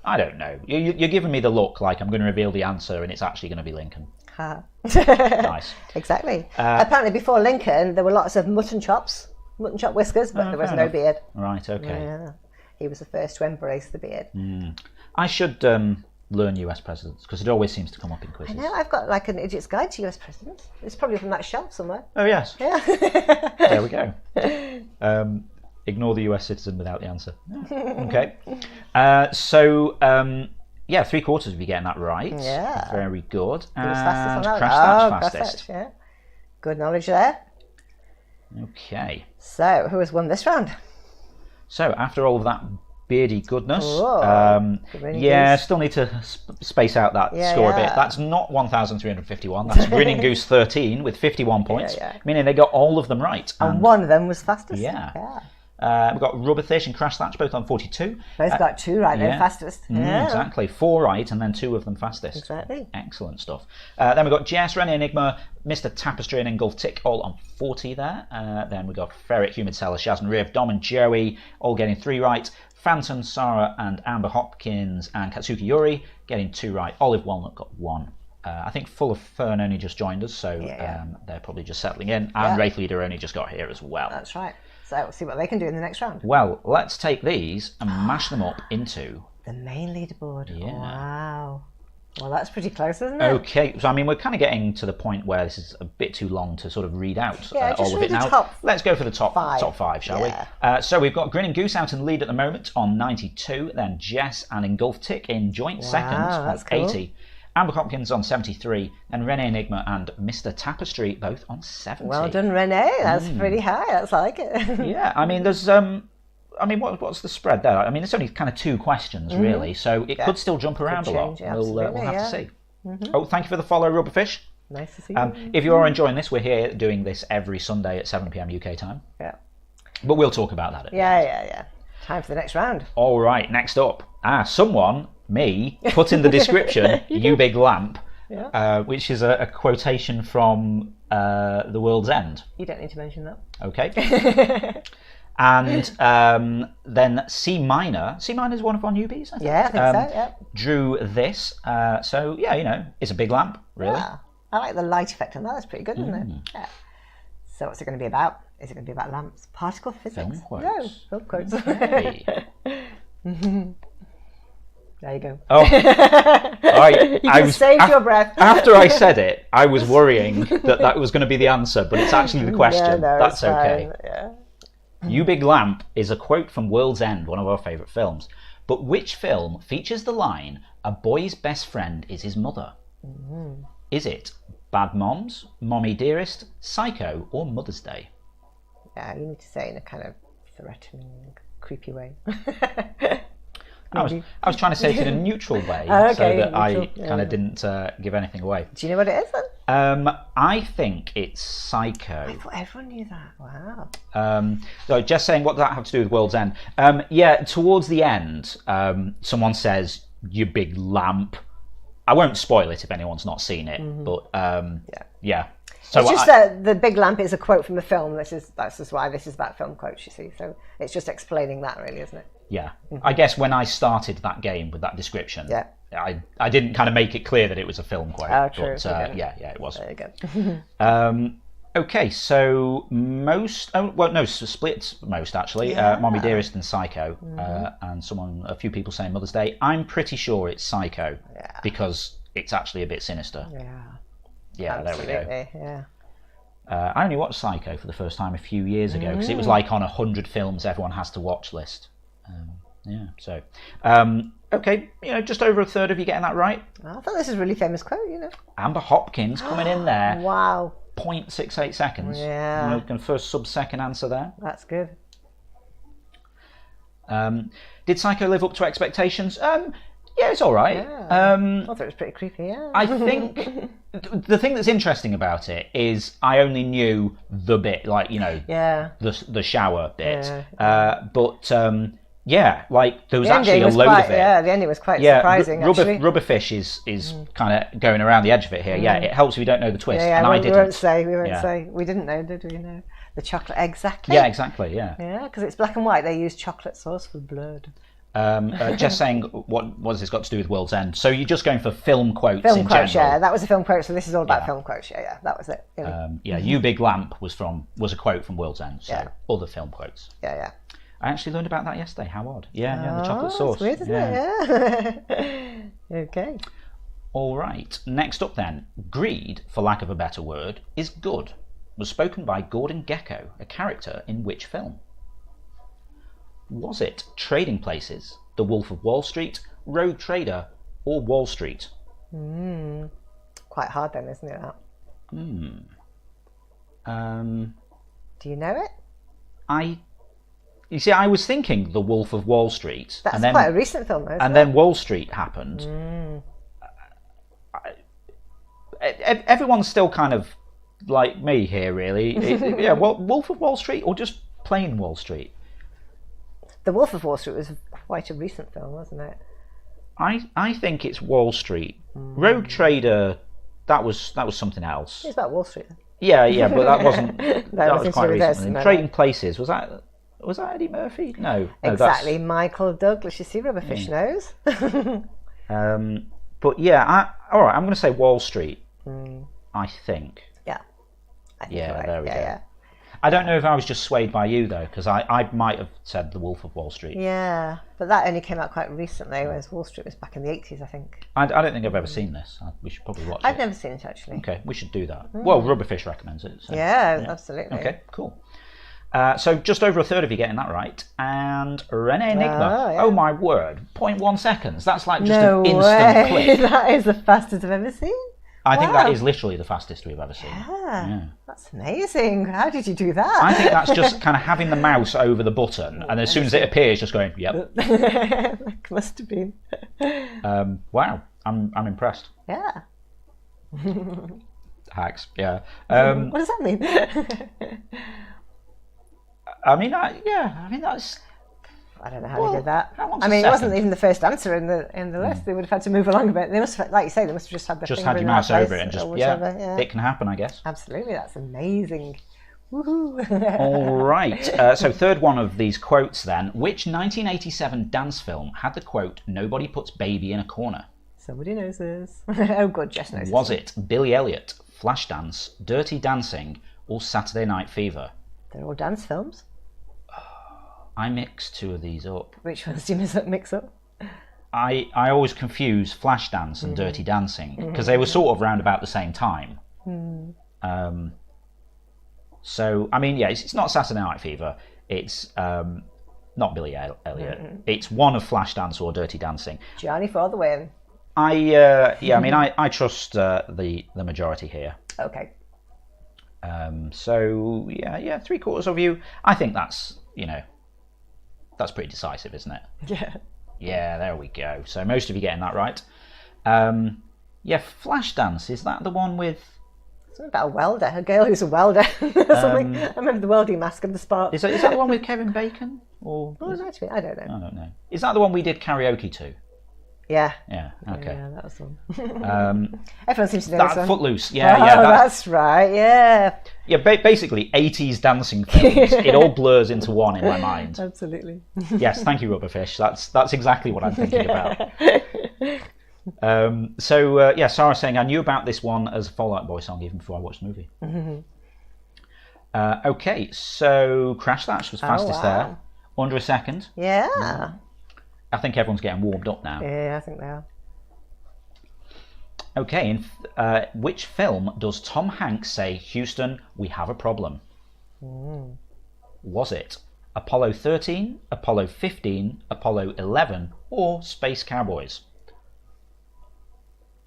I don't know. You're giving me the look like I'm going to reveal the answer and it's actually going to be Lincoln. Nice. Exactly. Apparently, before Lincoln, there were lots of mutton chop whiskers, but there was no beard. Right. Okay. Yeah. He was the first to embrace the beard. I should learn US presidents because it always seems to come up in quizzes. I know. I've got like an idiot's guide to US presidents. It's probably from that shelf somewhere. Oh yes. Yeah. There we go. Ignore the US citizen without the answer. Okay. Yeah, 3/4 of you getting that right. Yeah. Very good. Who was fastest on that one? Crash Thatch Crash fastest. Thatch, yeah. Good knowledge there. Okay. So, who has won this round? So after all of that beardy goodness, still need to space out that score a bit. That's not 1,351. That's Grinning Goose 13 with 51 points, meaning they got all of them right. And one of them was fastest. Yeah. We've got Rubberfish and Crash Thatch both on 42. Both got 2 right then, fastest. Yeah. Exactly. 4 right and then 2 of them fastest. Exactly. Excellent stuff. Then we've got Jess, Rennie Enigma, Mr. Tapestry and Engulf Tick all on 40 there. Then we've got Ferret, Humid Cellar, Shaz and Riv, Dom and Joey all getting 3 right. Phantom, Sarah and Amber Hopkins and Katsuki Yuri getting 2 right. Olive Walnut got 1. I think Full of Fern only just joined us, so they're probably just settling in. And Wraith Leader only just got here as well. That's right. So we'll see what they can do in the next round. Well, let's take these and mash them up into the main leaderboard. Yeah. Wow. Well, that's pretty close, isn't it? Okay, so I mean, we're kind of getting to the point where this is a bit too long to sort of read out all of it now. Let's go for the top 5, shall we? So we've got Grinning Goose out in lead at the moment on 92, then Jess and Engulf Tick in joint second on 80. Amber Hopkins on 73, and Renee Enigma and Mr. Tapestry both on 70. Well done, Renee. That's pretty high. That's like it. Yeah, I mean, there's what's the spread there? I mean, it's only kind of 2 questions really, so it could still jump around a lot. We'll have to see. Oh, thank you for the follow, Rubberfish. Nice to see you. If you are enjoying this, we're here doing this every Sunday at 7 p.m. UK time. Yeah. But we'll talk about that. Yeah. Time for the next round. All right, next up. Someone, me, put in the description, you big lamp, which is a quotation from The World's End. You don't need to mention that. Okay. And then C minor is one of our newbies, I think. Yeah, I think so, yeah. Drew this. So, yeah, it's a big lamp, really. Yeah. I like the light effect on that. That's pretty good, isn't it? Yeah. So what's it going to be about? Is it going to be about lamps? Particle physics? Film quotes. No, film quotes. Okay. There you go. Oh, you just saved your breath. After I said it, I was worrying that was going to be the answer, but it's actually the question. Yeah, no, That's it's okay. fine. Yeah. You Big Lamp is a quote from World's End, one of our favourite films. But which film features the line, "A boy's best friend is his mother"? Is it Bad Moms, Mommy Dearest, Psycho, or Mother's Day? Yeah, you need to say it in a kind of threatening, creepy way. I was trying to say it in a neutral way, okay, so that neutral, I kind of didn't give anything away. Do you know what it is then? I think it's Psycho. I thought everyone knew that. Wow. So just saying, what does that have to do with World's End? Yeah, towards the end, someone says, "You big lamp." I won't spoil it if anyone's not seen it, but yeah. So It's just that the big lamp is a quote from the film. That's just why this is about film quotes, you see. So it's just explaining that, really, isn't it? yeah. I guess when I started that game with that description, Yeah. I didn't kind of make it clear that it was a film quote. Oh, true. But yeah, it was. There you go. Okay, so split most actually. Yeah. Mommy Dearest and Psycho, and a few people saying Mother's Day. I'm pretty sure it's Psycho because it's actually a bit sinister. Yeah. There we go. Yeah. I only watched Psycho for the first time a few years ago because it was like on 100 films everyone has to watch list. Okay, just over a third of you getting that right. I thought this is a really famous quote, Amber Hopkins coming in there. Wow. 0.68 seconds. Yeah. First sub-second answer there. That's good. Did Psycho live up to expectations? Yeah, it's all right. Yeah. I thought it was pretty creepy, yeah. I think the thing that's interesting about it is I only knew the bit, like, the shower bit. Yeah. Like there was actually a load of it. Yeah, the ending was quite surprising, actually. Rubberfish is kind of going around the edge of it here. Yeah, it helps if you don't know the twist, and I didn't. We won't say. We didn't know, did we? No. The chocolate, exactly. Yeah, exactly, yeah. Yeah, because it's black and white. They use chocolate sauce for blood. Just saying, what has this got to do with World's End? So you're just going for film quotes in quotes, general. yeah. That was a film quote, so this is all about film quotes. Yeah, that was it. You Big Lamp was a quote from World's End, so other film quotes. Yeah. I actually learned about that yesterday. How odd. Yeah, the chocolate sauce. It's weird, isn't it? Yeah. Okay. All right. Next up then, greed, for lack of a better word, is good. Was spoken by Gordon Gekko, a character in which film? Was it Trading Places, The Wolf of Wall Street, Rogue Trader, or Wall Street? Quite hard then, isn't it? Do you know it? You see, I was thinking The Wolf of Wall Street. That's quite a recent film, though. Then Wall Street happened. Everyone's still kind of like me here, really. Wolf of Wall Street or just plain Wall Street? The Wolf of Wall Street was quite a recent film, wasn't it? I think it's Wall Street. Rogue Trader, that was something else. It's about Wall Street. Yeah, but that wasn't. that was quite recent. Trading Places, was that Eddie Murphy? No, exactly. Michael Douglas. You see, Rubberfish knows. But yeah, all right. I'm going to say Wall Street. I think. Yeah. I think right. There we go. Yeah. I don't know if I was just swayed by you though, because I might have said The Wolf of Wall Street. Yeah, but that only came out quite recently, whereas Wall Street was back in the 80s, I think. I don't think I've ever seen this. We should probably watch it. I've never seen it, actually. Okay, we should do that. Well, Rubberfish recommends it. So, yeah, absolutely. Okay, cool. So just over a third of you getting that right. And Renee Enigma. Oh my word, 0.1 seconds. That's like just an instant click. That is the fastest I've ever seen. I think that is literally the fastest we've ever seen. Yeah, that's amazing. How did you do that? I think that's just kind of having the mouse over the button, and as soon as it appears, just going, yep. That must have been. Wow, I'm impressed. Yeah. Hacks, yeah. What does that mean? I mean, that's. I don't know how they did that. I mean, it wasn't even the first answer in the list. They would have had to move along a bit. They must have, like you say, they must have just had the just finger had your in mouse their over face it and just yeah. It can happen, I guess. Absolutely, that's amazing. Woohoo! All right. So third one of these quotes then. Which 1987 dance film had the quote "Nobody puts baby in a corner"? Somebody knows this. Oh, good, Jess knows. Was it Billy Elliot, Flashdance, Dirty Dancing, or Saturday Night Fever? They're all dance films. I mixed two of these up. Which ones do you mix up? I always confuse Flashdance and Dirty Dancing because they were sort of round about the same time. So, I mean, yeah, it's not Saturday Night Fever. It's not Billy Elliot. It's one of Flashdance or Dirty Dancing. Johnny for the win. I trust the majority here. Okay. So, yeah, 3/4 of you. I think that's, that's pretty decisive, isn't it? Yeah. Yeah, there we go. So most of you getting that right. Flashdance, is that the one with... Something about a welder, a girl who's a welder. Something. I remember the welding mask and the spark. Is that the one with Kevin Bacon? Or Actually, I don't know. I don't know. Is that the one we did karaoke to? Yeah. Yeah, okay. Yeah, that was the one. Everyone seems to know this one. Footloose, That's right, yeah. Yeah, basically 80s dancing films. It all blurs into one in my mind. Absolutely. Yes, thank you, Rubberfish. That's exactly what I'm thinking about. Sarah's saying, I knew about this one as a Fall Out Boy song even before I watched the movie. Okay, so Crash Thatch was fastest there. Under a second. Yeah. I think everyone's getting warmed up now. Yeah, I think they are. Okay, in which film does Tom Hanks say, Houston, we have a problem? Was it Apollo 13, Apollo 15, Apollo 11, or Space Cowboys?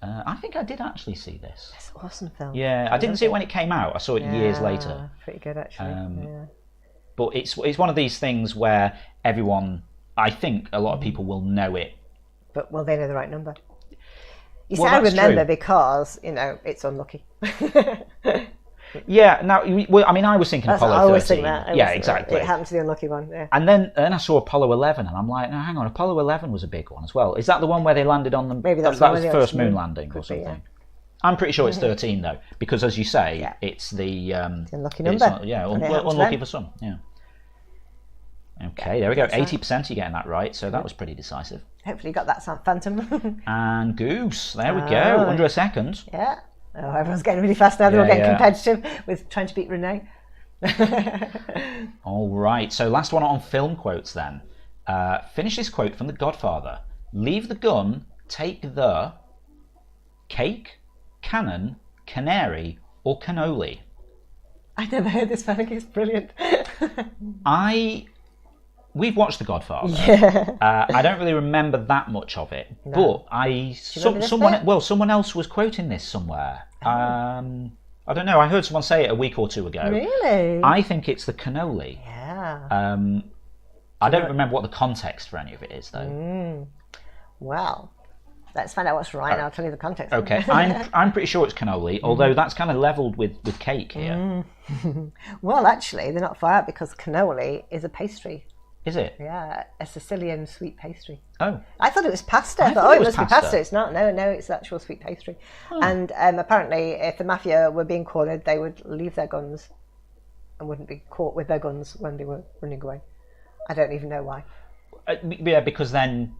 I think I did actually see this. It's an awesome film. Yeah, I didn't see it when it came out. I saw it years later. Pretty good, actually. But it's one of these things where everyone, I think a lot of people will know it. But will they know the right number? You see, I remember because, it's unlucky. Yeah, now, I was thinking Apollo 13. I always think that. Exactly. It happened to the unlucky one, yeah. And then I saw Apollo 11, and I'm like, no, hang on, Apollo 11 was a big one as well. Is that the one where they landed on the... Maybe that was the first moon landing or something. Yeah. I'm pretty sure it's 13, though, because as you say, it's the... unlucky number. Unlucky for some, yeah. Okay, there we go. 80% you're getting that right, so that was pretty decisive. Hopefully you got that Phantom. And Goose, there we go, under a second. Yeah. Oh, everyone's getting really fast now. They're all getting competitive with trying to beat Renee. All right, so last one on film quotes then. Finish this quote from The Godfather. Leave the gun, take the cake, cannon, canary, or cannoli. I never heard this, but I think it's brilliant. We've watched The Godfather. Yeah. I don't really remember that much of it, but someone else was quoting this somewhere. I don't know. I heard someone say it a week or two ago. Really? I think it's the cannoli. Yeah. I don't remember what the context for any of it is, though. Well, let's find out what's right, and I'll tell you the context. Okay, I'm pretty sure it's cannoli, although that's kind of levelled with cake here. Well, actually, they're not far out because cannoli is a pastry. Is it? Yeah, a Sicilian sweet pastry. Oh. I thought it was pasta. I thought, it must be pasta. It's not. No, it's actual sweet pastry. Oh. And apparently, if the mafia were being cornered, they would leave their guns and wouldn't be caught with their guns when they were running away. I don't even know why. Yeah, because then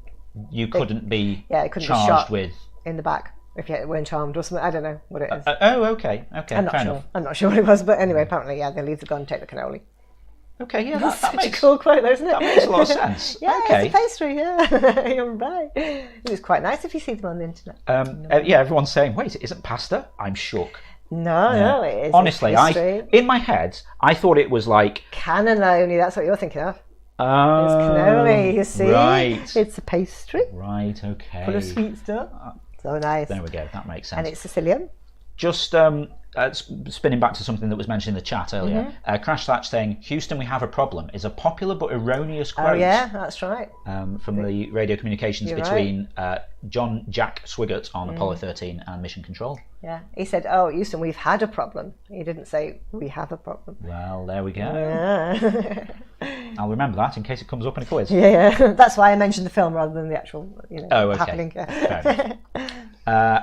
you couldn't be charged shot with... in the back if you weren't charmed or something. I don't know what it is. Okay. I'm not sure. Enough. I'm not sure what it was, but anyway, apparently, they leave the gun, take the cannoli. Okay, yeah, that makes a cool quote, though, isn't it? That makes a lot of sense. Yeah, okay. It's a pastry. Yeah, you're right. It was quite nice if you see them on the internet. Everyone's saying, "Wait, it isn't pasta?" I'm shook. No, it is. Honestly, in my head, I thought it was like cannelloni. That's what you're thinking of. Oh, it's cannoli. You see, right? It's a pastry. Right. Okay. Full of sweet stuff. So nice. There we go. That makes sense. And it's Sicilian. Just spinning back to something that was mentioned in the chat earlier, Crash Thatch saying, Houston, we have a problem, is a popular but erroneous quote. Oh, yeah, that's right. From the radio communications between John Jack Swigert on Apollo 13 and Mission Control. Yeah, he said, oh, Houston, we've had a problem. He didn't say, we have a problem. Well, there we go. Yeah. I'll remember that in case it comes up in a quiz. Yeah, that's why I mentioned the film rather than the actual happening. Fair enough.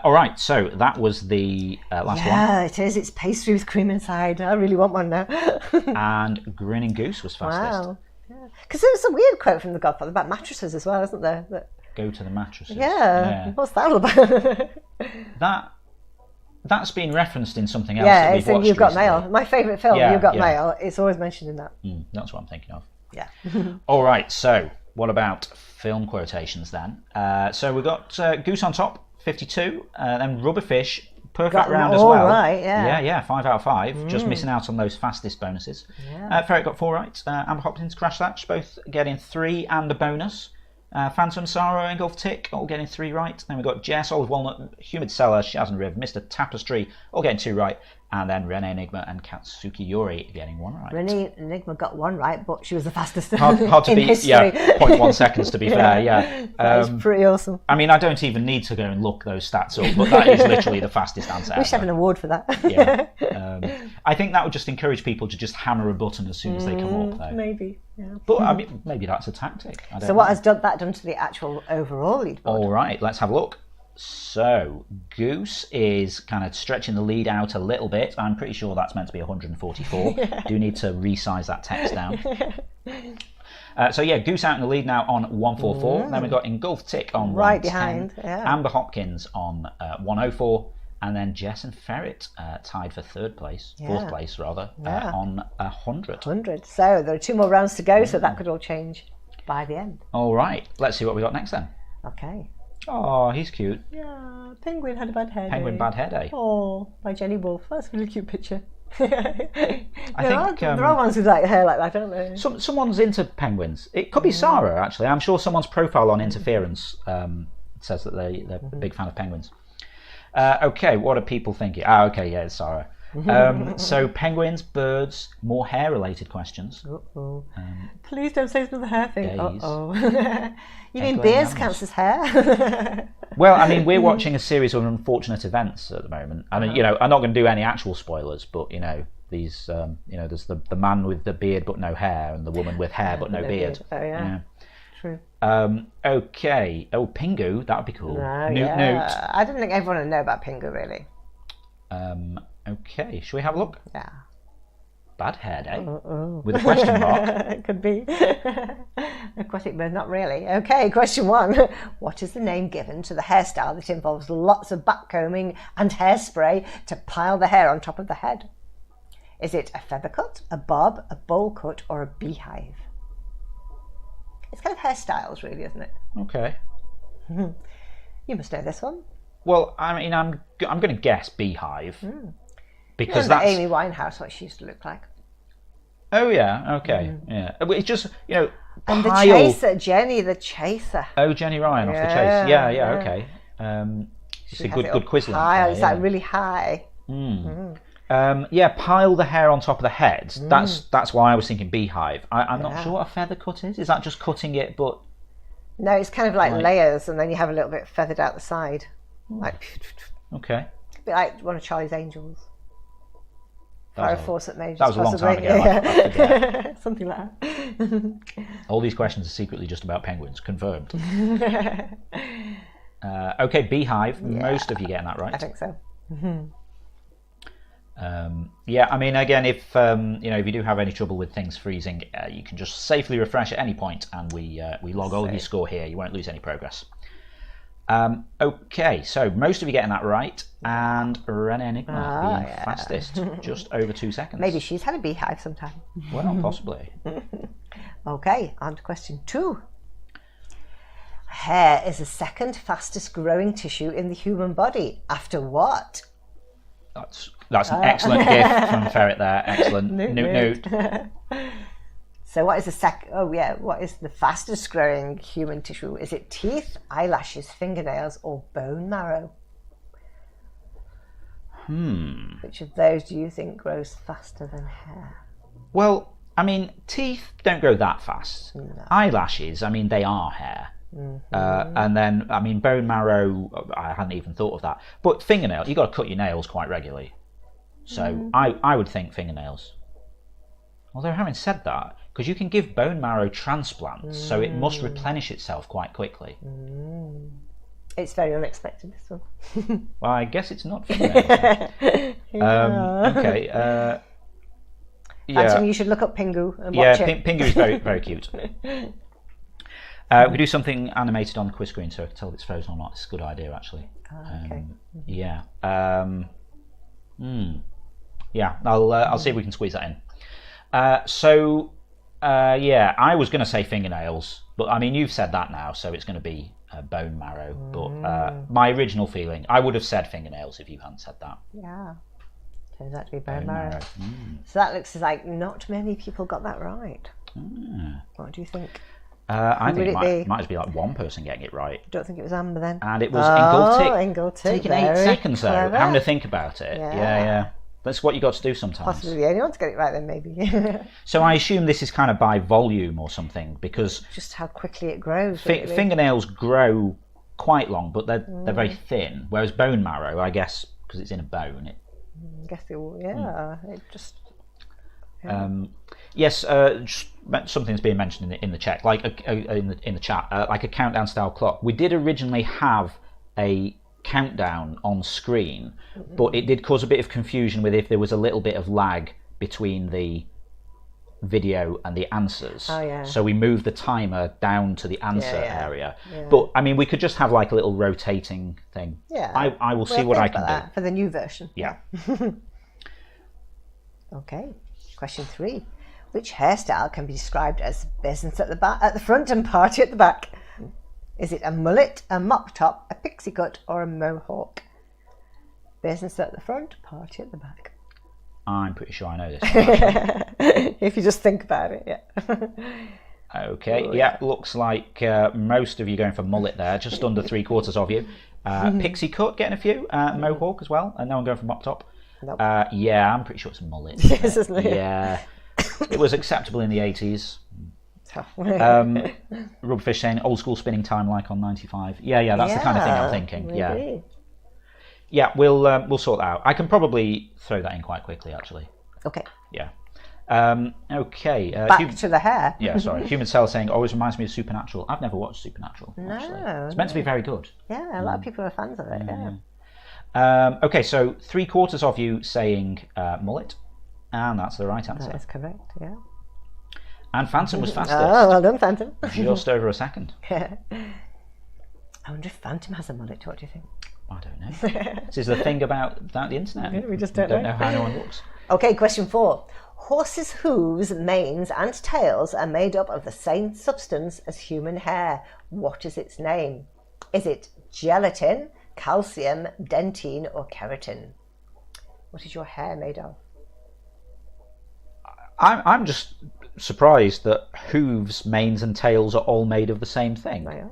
All right, so that was the last one. Yeah, it is. It's pastry with cream inside. I really want one now. And Grinning Goose was fastest. Wow. Because there was a weird quote from The Godfather about mattresses as well, isn't there? Go to the mattresses. Yeah. What's that all about? that's been referenced in something else Yeah, that it's we've in watched You've Got recently. Mail. My favourite film, Yeah, You've Got yeah. Mail. It's always mentioned in that. That's what I'm thinking of. Yeah. All right, so what about film quotations then? So we've got Goose on Top, 52, then Rubberfish, perfect Got them round as all well. right, yeah. Yeah, 5 out of 5. Just missing out on those fastest bonuses. Yeah. Ferret got 4 right. Amber Hopkins, Crash Thatch, both getting 3 and a bonus. Phantom Sorrow and Gulf Tick all getting 3 right. Then we've got Jess, Old Walnut, Humid Cellar, Shaz and Riv, Mr. Tapestry all getting 2 right. And then Renee Enigma and Katsuki Yori getting 1 right. Renee Enigma got 1 right, but she was the fastest Hard to in beat, history. yeah, 0.1 seconds to be fair, yeah. That is pretty awesome. I mean, I don't even need to go and look those stats up, but that is literally the fastest answer We should have ever. an award for that. Yeah. I think that would just encourage people to just hammer a button as soon as they come up, though. Maybe, yeah. But I mean, maybe that's a tactic. I don't So know. what has that done to the actual overall leaderboard? All right, let's have a look. So Goose is kind of stretching the lead out a little bit. I'm pretty sure that's meant to be 144. Do need to resize that text down. So yeah, Goose out in the lead now on 144. Then we've got Engulfed Tick on Right 110. behind, yeah. Amber Hopkins on 104. And then Jess and Ferret tied for fourth place rather, on 100. 100. So there are 2 more rounds to go, so that could all change by the end. All right, let's see what we got next then. Okay. Oh, he's cute. Yeah, Penguin had a bad headache. Penguin Bad Hair Day. Oh, by Jenny Wolfe. That's a really cute picture. I think there are ones with like hair like that, aren't there? someone's into penguins. It could be Sarah, actually. I'm sure someone's profile on Interference says that they're a big fan of penguins. Okay, what are people thinking? Okay, yeah, it's Sarah. So penguins, birds, more hair-related questions. Please don't say it's another hair thing. Days. You mean Egg-laying bears animals. counts as hair? Well, I mean, we're watching a series of unfortunate events at the moment. I mean, I'm not going to do any actual spoilers, but these, there's the man with the beard but no hair, and the woman with hair but no beard. Oh yeah. True. Okay. Oh, Pingu, that would be cool. No, Newt. I didn't think everyone would know about Pingu really. Okay, shall we have a look? Yeah. Bad Hair Day with a question mark. It could be. Aquatic bird, not really. Okay, question 1. What is the name given to the hairstyle that involves lots of backcombing and hairspray to pile the hair on top of the head? Is it a feather cut, a bob, a bowl cut, or a beehive? It's kind of hairstyles, really, isn't it? Okay. You must know this one. Well, I mean, I'm going to guess beehive because Remember that's Amy Winehouse, what she used to look like. Oh yeah, okay, yeah. But it's just And the pile. chaser, Jenny the chaser. Oh, Jenny Ryan off the chase. Yeah, okay. It's a good quiz link High, there, it's yeah. like really high. Yeah, pile the hair on top of the head. That's why I was thinking beehive. I'm not sure what a feather cut is. Is that just cutting it? But No, it's kind of like Right. layers, and then you have a little bit feathered out the side, like okay, a bit like one of Charlie's Angels. Fire Fawcett Majors, that was a long time possibly. ago. I forget. Something like that. All these questions are secretly just about penguins. Confirmed. Okay, beehive. Most of you getting that right. I think so. Yeah, I mean, again, if if you do have any trouble with things freezing, you can just safely refresh at any point, and we log all of your score here. You won't lose any progress. Okay, so most of you getting that right, and Renee Enigma being fastest, just over 2 seconds. Maybe she's had a beehive sometime. Well, possibly. Okay, on to question 2. Hair is the second fastest growing tissue in the human body. After what? That's an excellent gift from Ferret there. Excellent. Noot. So what is what is the fastest growing human tissue? Is it teeth, eyelashes, fingernails, or bone marrow? Which of those do you think grows faster than hair? Well, I mean, teeth don't grow that fast. No. Eyelashes, I mean, they are hair. And then, I mean, bone marrow, I hadn't even thought of that. But fingernails, you've got to cut your nails quite regularly. So I would think fingernails. Although having said that, because you can give bone marrow transplants, so it must replenish itself quite quickly. It's very unexpected, this one. Well, I guess it's not fingernails. Okay. Phantom, you should look up Pingu and watch it. Pingu is very, very cute. We do something animated on the quiz screen so I can tell if it's frozen or not. It's a good idea, actually. Okay. Yeah. Yeah, I'll see if we can squeeze that in. I was going to say fingernails, but I mean you've said that now, so it's going to be bone marrow. But my original feeling, I would have said fingernails if you hadn't said that. Yeah, turns out to be bone marrow. So that looks like not many people got that right. What do you think? I think it might just be like one person getting it right. Don't think it was Amber then. And it was Ingultic. Ingultic. Taking 8 seconds clever. though, having to think about it. Yeah. That's what you got to do sometimes. Possibly the only one to get it right then, maybe. So I assume this is kind of by volume or something, because just how quickly it grows. Really. Fingernails grow quite long, but they're very thin. Whereas bone marrow, I guess, because it's in a bone, I guess it will. Yeah, it just. Yes, just something's being mentioned in the chat, like in the chat, like a countdown style clock. We did originally have a countdown on screen, but it did cause a bit of confusion with if there was a little bit of lag between the video and the answers. So we moved the timer down to the answer area. But I mean, we could just have like a little rotating thing. I will see what I can do for the new version. Okay, question 3. Which hairstyle can be described as business at the front and party at the back? Is it a mullet, a mop top, a pixie cut, or a mohawk? Business at the front, party at the back. I'm pretty sure I know this. If you just think about it, Okay, looks like most of you going for mullet there, just under 3/4 of you. Pixie cut getting a few, mohawk as well, and no one going for mop top. Nope. I'm pretty sure it's mullet. Yes, isn't it? Yeah, it was acceptable in the 80s. Rubberfish saying old school spinning time like on 95. That's the kind of thing I'm thinking. Maybe. We'll sort that out. I can probably throw that in quite quickly, actually. Okay. Okay. Back to the hair. Sorry. Human Cell saying always reminds me of Supernatural. I've never watched Supernatural. Actually. It's meant to be very good. Yeah, a lot of people are fans of it. Okay, so 3/4 of you saying mullet, and that's the right answer. That is correct. Yeah. And Phantom was fastest. Oh, well done, Phantom. Just over a second. I wonder if Phantom has a mullet. What do you think? I don't know. This is the thing about the internet. We just don't know how no one looks. Okay, question 4. Horses' hooves, manes, and tails are made up of the same substance as human hair. What is its name? Is it gelatin, calcium, dentine, or keratin? What is your hair made of? I'm just surprised that hooves, manes, and tails are all made of the same thing. They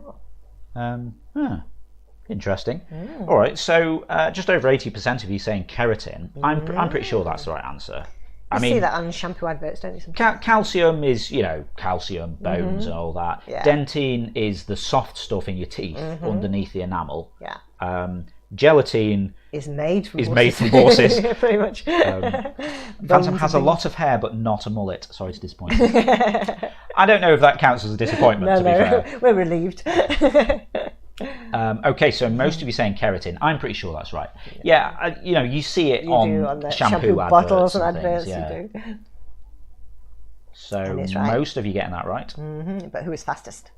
are. Interesting. All right, so just over 80% of you saying keratin. I'm pretty sure that's the right answer. I mean, see that on shampoo adverts, don't you? Calcium is, calcium, bones, and all that. Yeah. Dentine is the soft stuff in your teeth underneath the enamel. Yeah. Gelatin is made from horses. Pretty much. Phantom has a lot of hair, but not a mullet. Sorry to disappoint you. I don't know if that counts as a disappointment, to be fair. We're relieved. Okay, so most of you saying keratin. I'm pretty sure that's right. You see it on the shampoo bottles and adverts. You do. So most of you getting that right. But who is fastest?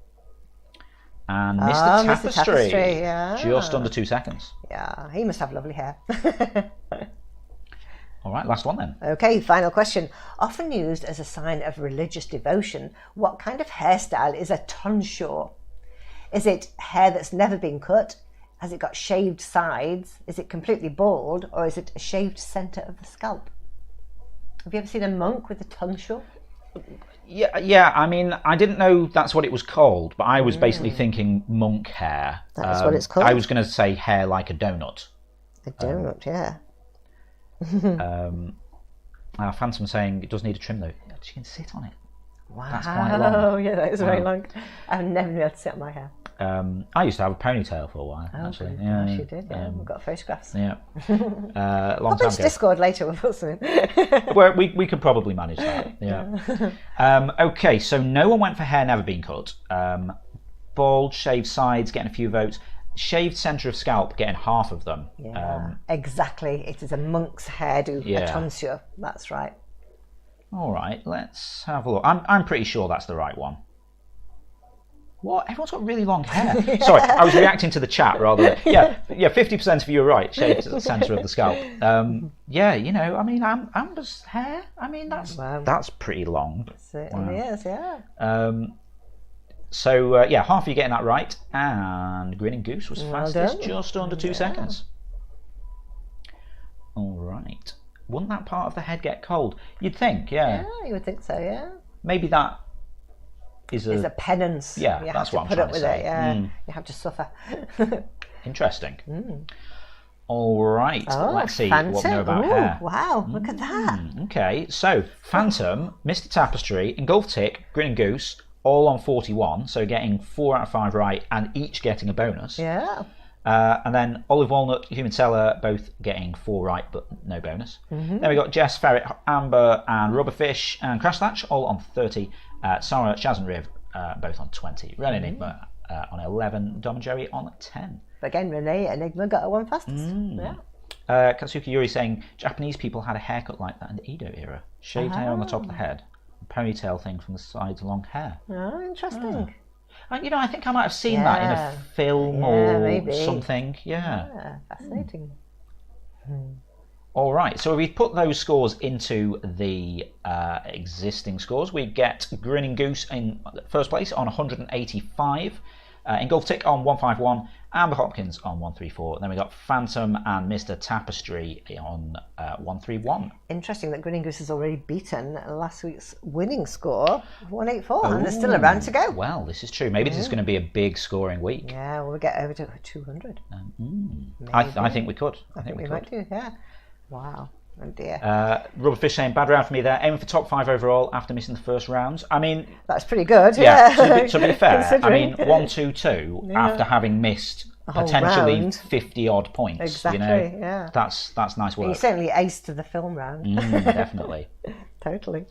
And Mr. Tapestry, yeah. just under 2 seconds. Yeah, he must have lovely hair. All right, last one then. Okay, final question. Often used as a sign of religious devotion, what kind of hairstyle is a tonsure? Is it hair that's never been cut? Has it got shaved sides? Is it completely bald? Or is it a shaved centre of the scalp? Have you ever seen a monk with a tonsure? Yeah. I mean, I didn't know that's what it was called, but I was basically thinking monk hair. That's what it's called. I was going to say hair like a donut. A donut, yeah. Phantom saying it does need a trim though. She can sit on it. Wow. That's quite long. Oh, yeah, that is very long. I've never been able to sit on my hair. I used to have a ponytail for a while, actually. Yeah, you did, yeah. We've got photographs. Yeah. Long time ago. Discord later, we'll put something. Well, we could probably manage that, yeah. Okay, so no one went for hair never been cut. Bald, shaved sides, getting a few votes. Shaved centre of scalp, getting half of them. Yeah, exactly. It is a monk's hairdo, a tonsure. That's right. All right, let's have a look. I'm pretty sure that's the right one. What? Everyone's got really long hair. Sorry, I was reacting to the chat rather than... Yeah, 50% of you are right. Shaved at the centre of the scalp. Yeah, you know, I mean, Amber's hair, I mean, that's pretty long. It certainly is, yeah. So, yeah, half of you getting that right. And Grinning Goose was fastest, just under 2 seconds. All right. Wouldn't that part of the head get cold? You'd think, yeah. Yeah, you would think so, yeah. Maybe that is a penance. Yeah, you that's have what to I'm put up trying with to say. it. Yeah, you have to suffer. Interesting. All right, let's see Phantom. what we know about hair. Wow, look at that. Okay, so Phantom, Mr. Tapestry, Engulfed Tick, Grinning Goose, all on 41, so getting 4 out of 5 right, and each getting a bonus. Yeah. And then Olive Walnut, Human Seller, both getting 4 right, but no bonus. Then we got Jess, Ferret, Amber, and Rubberfish, and Crash Thatch, all on 30. Sarah, Shaz, and Riv, both on 20. Ren Enigma on 11. Dom and Jerry on 10. But again, Renee Enigma got a one fastest. Yeah. Katsuki Yuri saying Japanese people had a haircut like that in the Edo era. Shaved hair on the top of the head, a ponytail thing from the sides, long hair. Oh, interesting. You know, I think I might have seen that in a film or maybe. something. Yeah. Fascinating. All right, so if we put those scores into the existing scores, we get Grinning Goose in first place on 185, Engulfed Tick on 151, Amber Hopkins on 134, then we got Phantom and Mr. Tapestry on 131. Interesting that Grinning Goose has already beaten last week's winning score of 184, and there's still a round to go. Well, this is true. Maybe this is going to be a big scoring week. Yeah, we'll get over to 200. I think we could. I think we might do, yeah. Wow. Oh dear. Rubberfish saying, bad round for me there. Aiming for top 5 overall after missing the first rounds. I mean... That's pretty good, to be fair, I mean, 1-2-2 after having missed potentially 50-odd points. Exactly, you know? yeah. That's nice work. You certainly aced the film round. Definitely. Totally.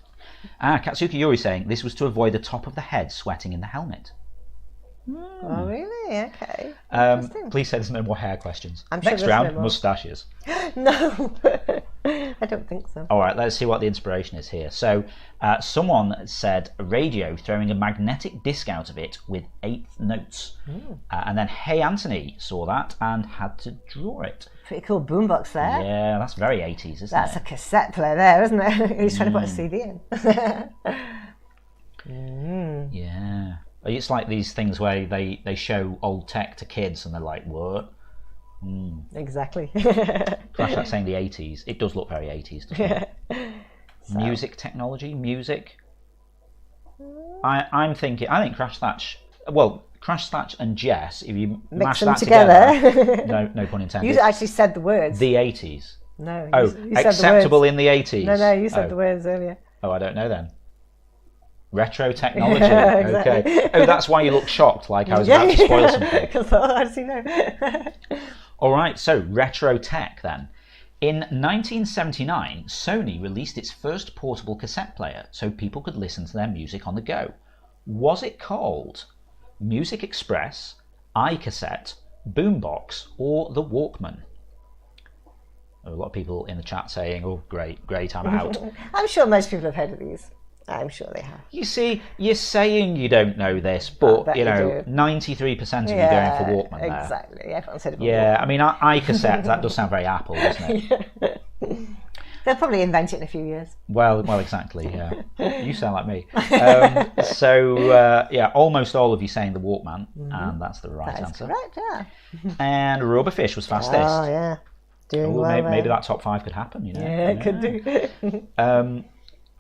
Katsuki Yuri saying, this was to avoid the top of the head sweating in the helmet. Oh, really? Okay. Please say there's no more hair questions. I'm sure Next there's round, no more. moustaches. No, I don't think so. All right, let's see what the inspiration is here. So, someone said radio throwing a magnetic disc out of it with 8th notes. And then Hey Anthony saw that and had to draw it. Pretty cool boombox there. Yeah, that's very 80s, isn't That's it? a cassette player there, isn't it? He's trying to put a CD in. Yeah. It's like these things where they show old tech to kids and they're like, what? Exactly. Crash that's saying the 80s. It does look very 80s, doesn't it? Music technology, music. I think Crash Thatch, well, Crash Thatch and Jess, if you Mix mash them that together. no pun intended. You actually said the words. The 80s. No. Oh, you said acceptable the words. in the 80s. No, you said the words earlier. Oh, I don't know then. Retro technology. Yeah, exactly. Okay. Oh, that's why you look shocked, like I was about to spoil something. Because I actually know. All right, so retro tech then. In 1979, Sony released its first portable cassette player so people could listen to their music on the go. Was it called Music Express, iCassette, Boombox, or the Walkman? A lot of people in the chat saying, oh, great, I'm out. I'm sure most people have heard of these. I'm sure they have. You see, you're saying you don't know this, but, you know, 93% of you going for Walkman there. Exactly. Everyone's heard of a Yeah, Walkman. I mean, iCassette, that does sound very Apple, doesn't it? They'll probably invent it in a few years. Well, exactly, yeah. You sound like me. Yeah, almost all of you saying the Walkman, and that's the right answer. Correct, yeah. And Rubberfish was fastest. Oh, yeah. Doing well maybe that top 5 could happen, you know. Yeah, it could do.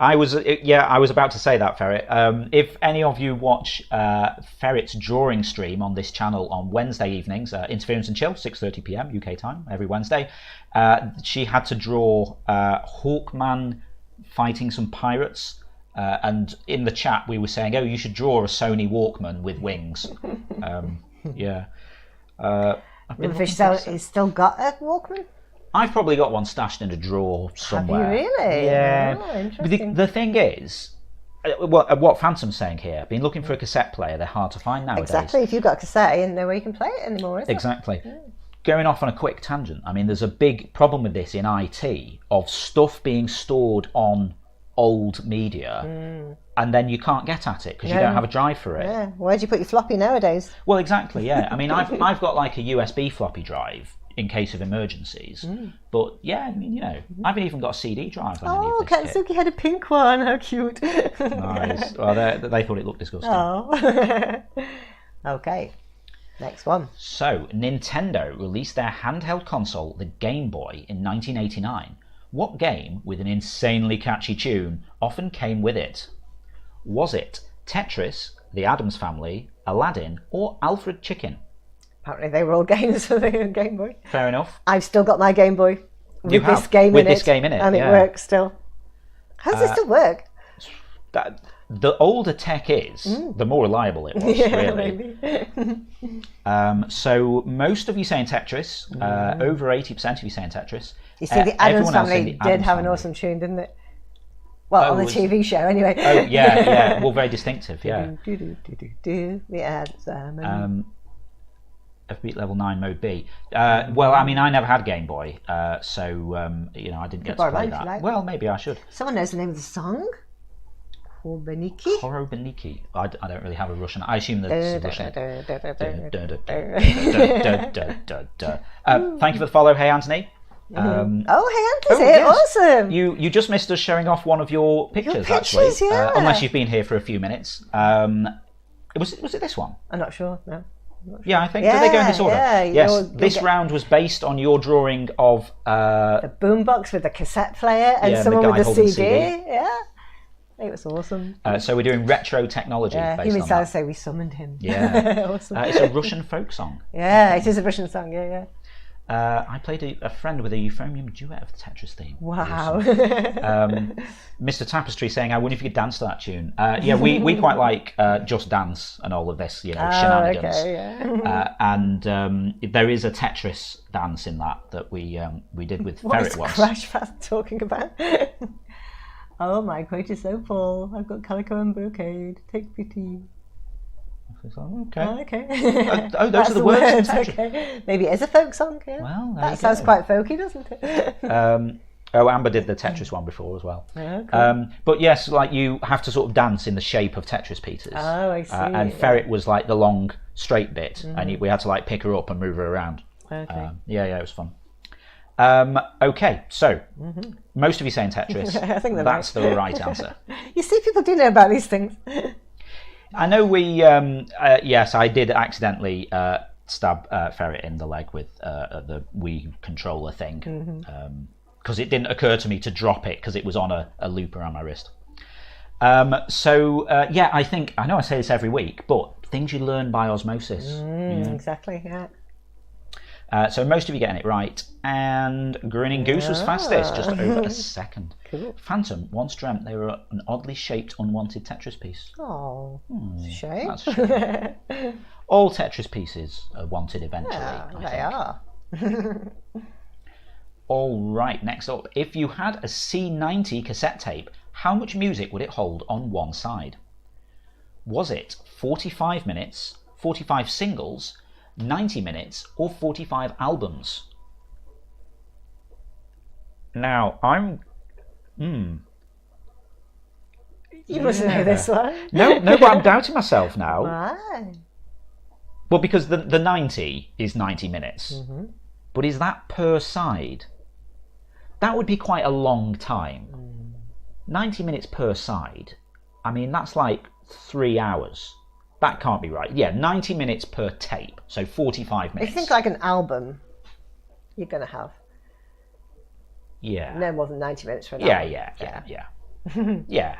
I was about to say that, Ferret. If any of you watch Ferret's drawing stream on this channel on Wednesday evenings, Interference and Chill, 6:30 p.m. UK time, every Wednesday, she had to draw Hawkman fighting some pirates, and in the chat we were saying, oh, you should draw a Sony Walkman with wings. Yeah. Rubberfish has still got a Walkman? I've probably got one stashed in a drawer somewhere. Have you really? Yeah. Oh, interesting. The thing is, what Phantom's saying here, been looking for a cassette player, they're hard to find nowadays. Exactly. If you've got a cassette, you don't know where you can play it anymore, is Exactly. Going off on a quick tangent, I mean, there's a big problem with this in IT of stuff being stored on old media, and then you can't get at it because you No. don't have a drive for it. Yeah. Where do you put your floppy nowadays? Well, exactly, yeah. I mean, I've got like a USB floppy drive in case of emergencies, but yeah, I mean, you know, I haven't even got a CD drive on any Oh, of this kit. Katsuki had a pink one. How cute. Nice. Well, they thought it looked disgusting. Oh. Okay. Next one. So, Nintendo released their handheld console, the Game Boy, in 1989. What game with an insanely catchy tune often came with it? Was it Tetris, The Addams Family, Aladdin, or Alfred Chicken? Apparently they were all games for the Game Boy. Fair enough. I've still got my Game Boy with You this have, game with in this game in it, and yeah. it works still. How does it still work? The older tech is, the more reliable it was, really. Maybe. So most of you saying Tetris, over 80% of you saying Tetris. You see, the Addams Everyone else saying Family the did Addams have an Family. awesome tune, didn't it? Well, on the was- TV show, anyway. Oh, yeah. Well, very distinctive, yeah. The Addams Family. F-beat level 9 mode B. Well, I mean, I never had Game Boy, so you know, I didn't get to borrow play mine if you that. like. Well, maybe I should. Someone knows the name of the song? Korbeniki? Korobeniki. I don't really have a Russian. I assume that's a Russian. Thank you for the follow. Hey, Anthony. Oh, hey, Anthony's here. yes. Awesome. You just missed us showing off one of your pictures, pictures, actually. yeah. Unless you've been here for a few minutes. Was it this one? I'm not sure, no. Yeah, I think. Did they go in this order? yeah, Yes. you'll This get- round was based on your drawing of. The boombox with the cassette player and Yeah, the someone guy with the holding CD. CD. Yeah. It was awesome. So we're doing retro technology Yeah, based he on means I that. say we summoned him. Yeah. Awesome. It's a Russian folk song. Yeah, it is a Russian song, yeah. I played a friend with a euphonium duet of the Tetris theme. Wow. Mr. Tapestry saying, I wonder if you could dance to that tune. Yeah, we quite like Just Dance and all of this, you know, shenanigans. Okay, yeah. And there is a Tetris dance in that we did with What Ferret is once. Crash Fast talking about? Oh, my quote is so full. I've got calico and brocade. Take pity. Okay. Oh, okay. Oh, those That's are the words in Tetris. Okay. Maybe it is a folk song. Yeah. Well, there that you sounds go. quite folky, doesn't it? Amber did the Tetris one before as well. Oh, cool. But yes, like you have to sort of dance in the shape of Tetris pieces. Oh, I see. And yeah. Ferret was like the long straight bit, and we had to like pick her up and move her around. Okay. Yeah, it was fun. Okay, so most of you saying Tetris. I think they're that's right. the right answer. You see, people do know about these things. I know we. Yes, I did accidentally stab Ferret in the leg with the Wii controller thing because it didn't occur to me to drop it because it was on a loop around my wrist. Yeah, I know I say this every week, but things you learn by osmosis. Exactly, yeah. So most of you getting it right, and Grinning Goose was fastest, just over a second. Cool. Phantom once dreamt they were an oddly shaped, unwanted Tetris piece. Oh, it's a shame. That's a shame. All Tetris pieces are wanted eventually. Yeah, I they think. are. All right, next up. If you had a C90 cassette tape, how much music would it hold on one side? Was it 45 minutes, 45 singles, 90 minutes, or 45 albums? Now, You must know this one. No, but I'm doubting myself now. Why? Well, because the 90 is 90 minutes. But is that per side? That would be quite a long time. 90 minutes per side. I mean, that's like 3 hours. That can't be right. Yeah, 90 minutes per tape. So 45 If minutes. you think like an album, you're going to have Yeah. no more than 90 minutes for an Yeah. album. Yeah.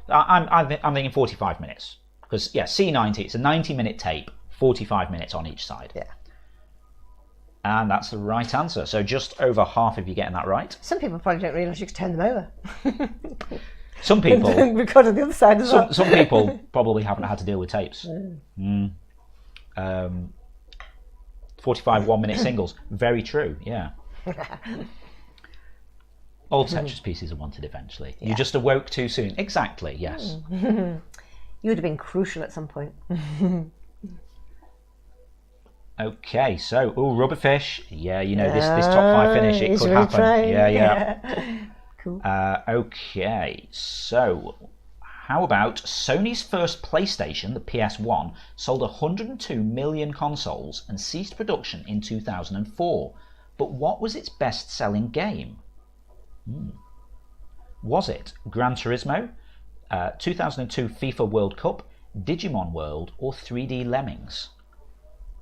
I'm thinking 45 minutes. Because, yeah, C90, it's a 90-minute tape, 45 minutes on each side. Yeah. And that's the right answer. So just over half of you getting that right. Some people probably don't realise you could turn them over. Some people... And record on the other side as well. Some people probably haven't had to deal with tapes. 45 one-minute singles. Very true, yeah. All Tetris pieces are wanted eventually. You just awoke too soon. Exactly, yes. You would have been crucial at some point. Okay, so, rubberfish. Yeah, you know, this top five finish, it he's could really happen. trying. Yeah. Cool. Okay, so how about Sony's first PlayStation, the PS1, sold 102 million consoles and ceased production in 2004. But what was its best-selling game? Was it Gran Turismo, 2002 FIFA World Cup, Digimon World, or 3D Lemmings?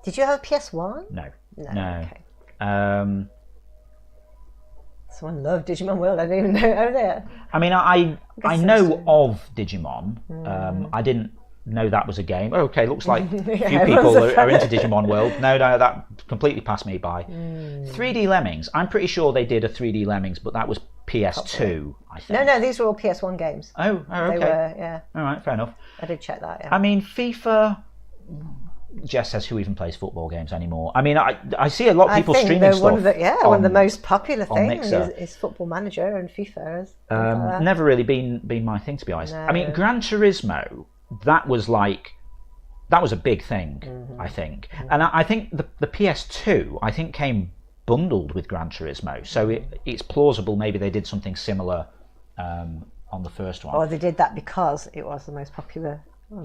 Did you have a PS1? No. Okay. Someone loved Digimon World. I didn't even know. Oh, there. I mean, I know of Digimon. I didn't know that was a game. Okay, looks like a few people are into Digimon World. No, that completely passed me by. 3D Lemmings. I'm pretty sure they did a 3D Lemmings, but that was PS2, I think. No, these were all PS1 games. Oh, okay. They were, yeah. All right, fair enough. I did check that, yeah. I mean, FIFA... Jess says, who even plays football games anymore? I mean, I see a lot of people streaming stuff. One of the most popular things is Football Manager and FIFA. Never really been my thing, to be honest. No. I mean, Gran Turismo, that was a big thing, I think. And I think the PS2, I think, came bundled with Gran Turismo. So it's plausible maybe they did something similar on the first one. Or they did that because it was the most popular.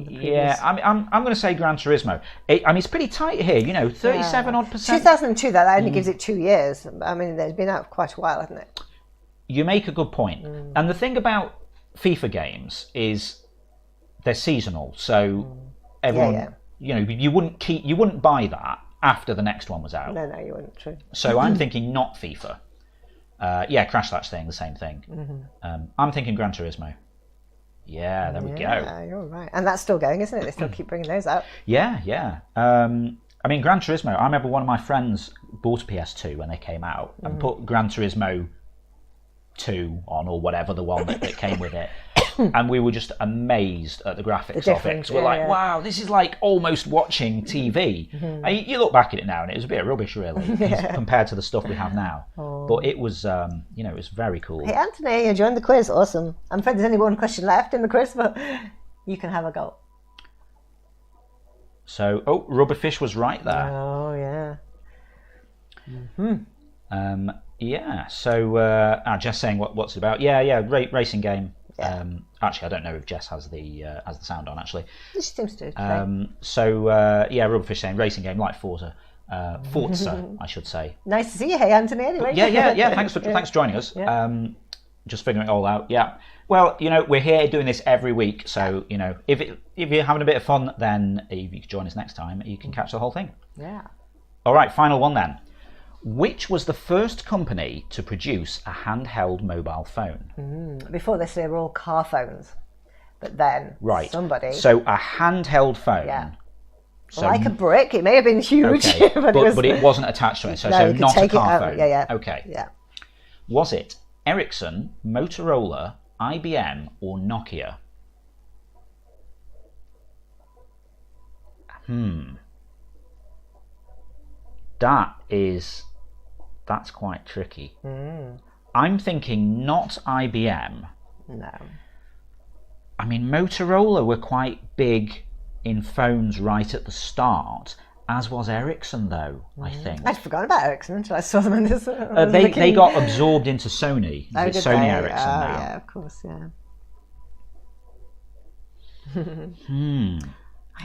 Yeah, I'm going to say Gran Turismo. It's pretty tight here, 37 odd %. 2002, that only gives it 2 years. I mean, it's been out for quite a while, hasn't it? You make a good point. And the thing about FIFA games is they're seasonal, so everyone, you wouldn't buy that after the next one was out. No, you wouldn't. True. So I'm thinking not FIFA. Crash That's saying the same thing. I'm thinking Gran Turismo. Yeah, there we go. Yeah, you're right. And that's still going, isn't it? They still keep bringing those out. Yeah. I mean, Gran Turismo, I remember one of my friends bought a PS2 when they came out and put Gran Turismo 2 on, or whatever, the one that came with it. And we were just amazed at the graphics of it. We're like, wow, this is like almost watching TV. You look back at it now and it was a bit of rubbish, really, compared to the stuff we have now. But it was, it was very cool. Hey, Anthony, you joined the quiz. Awesome. I'm afraid there's only one question left in the quiz, but you can have a go. So, Rubberfish was right there. Oh, yeah. So, Jess saying what's it about? Yeah, racing game. Yeah. Actually, I don't know if Jess has the sound on, actually. She seems to. Rubberfish saying racing game like Forza, I should say. Nice to see you, hey Anthony. Anyway. Yeah. Thanks for joining us. Yeah. Just figuring it all out. Yeah. Well, we're here doing this every week, so if you're having a bit of fun, then if you could join us next time, you can catch the whole thing. Yeah. All right, final one then. Which was the first company to produce a handheld mobile phone? Before this, they were all car phones. But then somebody... So a handheld phone. Yeah. So, like a brick. It may have been huge. Okay. but it wasn't attached to it. So not a car phone. Yeah. Okay. Yeah. Was it Ericsson, Motorola, IBM, or Nokia? That's quite tricky. I'm thinking not IBM. No. I mean, Motorola were quite big in phones right at the start, as was Ericsson, though, I think. I'd forgotten about Ericsson until I saw them in this. They got absorbed into Sony. It's Sony Ericsson now. Yeah, of course, yeah.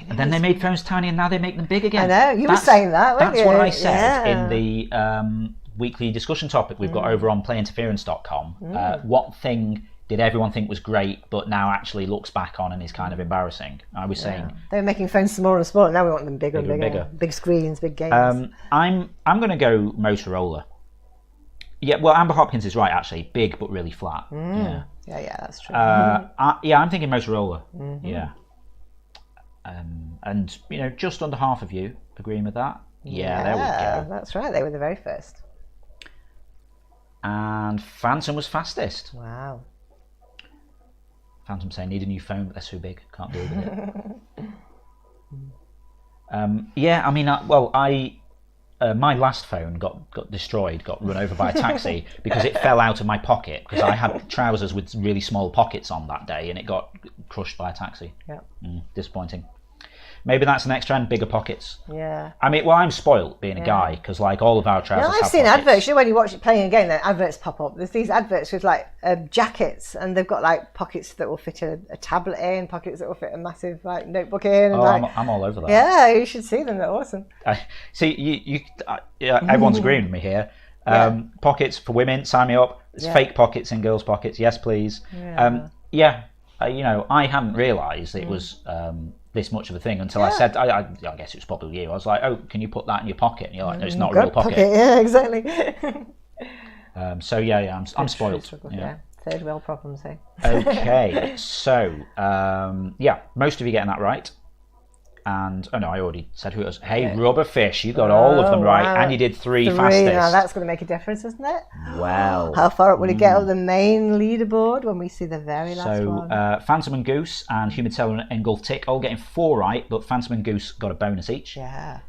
And then they made phones tiny, and now they make them big again. I know, you were saying that, weren't you? That's what I said in the weekly discussion topic we've got over on playinterference.com. What thing did everyone think was great, but now actually looks back on and is kind of embarrassing? I was saying they were making phones smaller and smaller. Now we want them bigger and bigger. Big screens, big games. I'm going to go Motorola. Yeah, well, Amber Hopkins is right, actually. Big but really flat. Yeah, that's true. I'm thinking Motorola. Yeah. And just under half of you agreeing with that. Yeah, there we go. That's right. They were the very first. And Phantom was fastest. Wow. Phantom saying, need a new phone, but they're so big, can't deal with it. My last phone got destroyed, got run over by a taxi because it fell out of my pocket because I had trousers with really small pockets on that day and it got crushed by a taxi. Yeah. Disappointing. maybe that's the next trend, bigger pockets. Yeah. I mean, well, I'm spoilt being a guy because like all of our trousers No, I've have seen pockets. adverts. You know, when you watch it playing a game, then adverts pop up. There's these adverts with like jackets, and they've got like pockets that will fit a tablet in, pockets that will fit a massive like notebook in. And, I'm all over that. Yeah, you should see them. They're awesome. See, everyone's agreeing with me here. Pockets for women, sign me up. It's fake pockets in girls' pockets. Yes, please. You know, I hadn't realised it was this much of a thing until I said, I guess it was probably you. I was like, oh, can you put that in your pocket? And you're like, no, it's not a real pocket. Yeah, exactly. I'm spoiled. Yeah. Third world problems, eh? Okay, so, most of you getting that right. And, oh no, I already said who it was. Hey, Rubberfish, you got all of them right, and you did three fastest. Now that's going to make a difference, isn't it? Well. How far up will it get on the main leaderboard when we see the very last one? So, Phantom and Goose and Human Tail and Engulf Tick all getting 4 right, but Phantom and Goose got a bonus each. Yeah.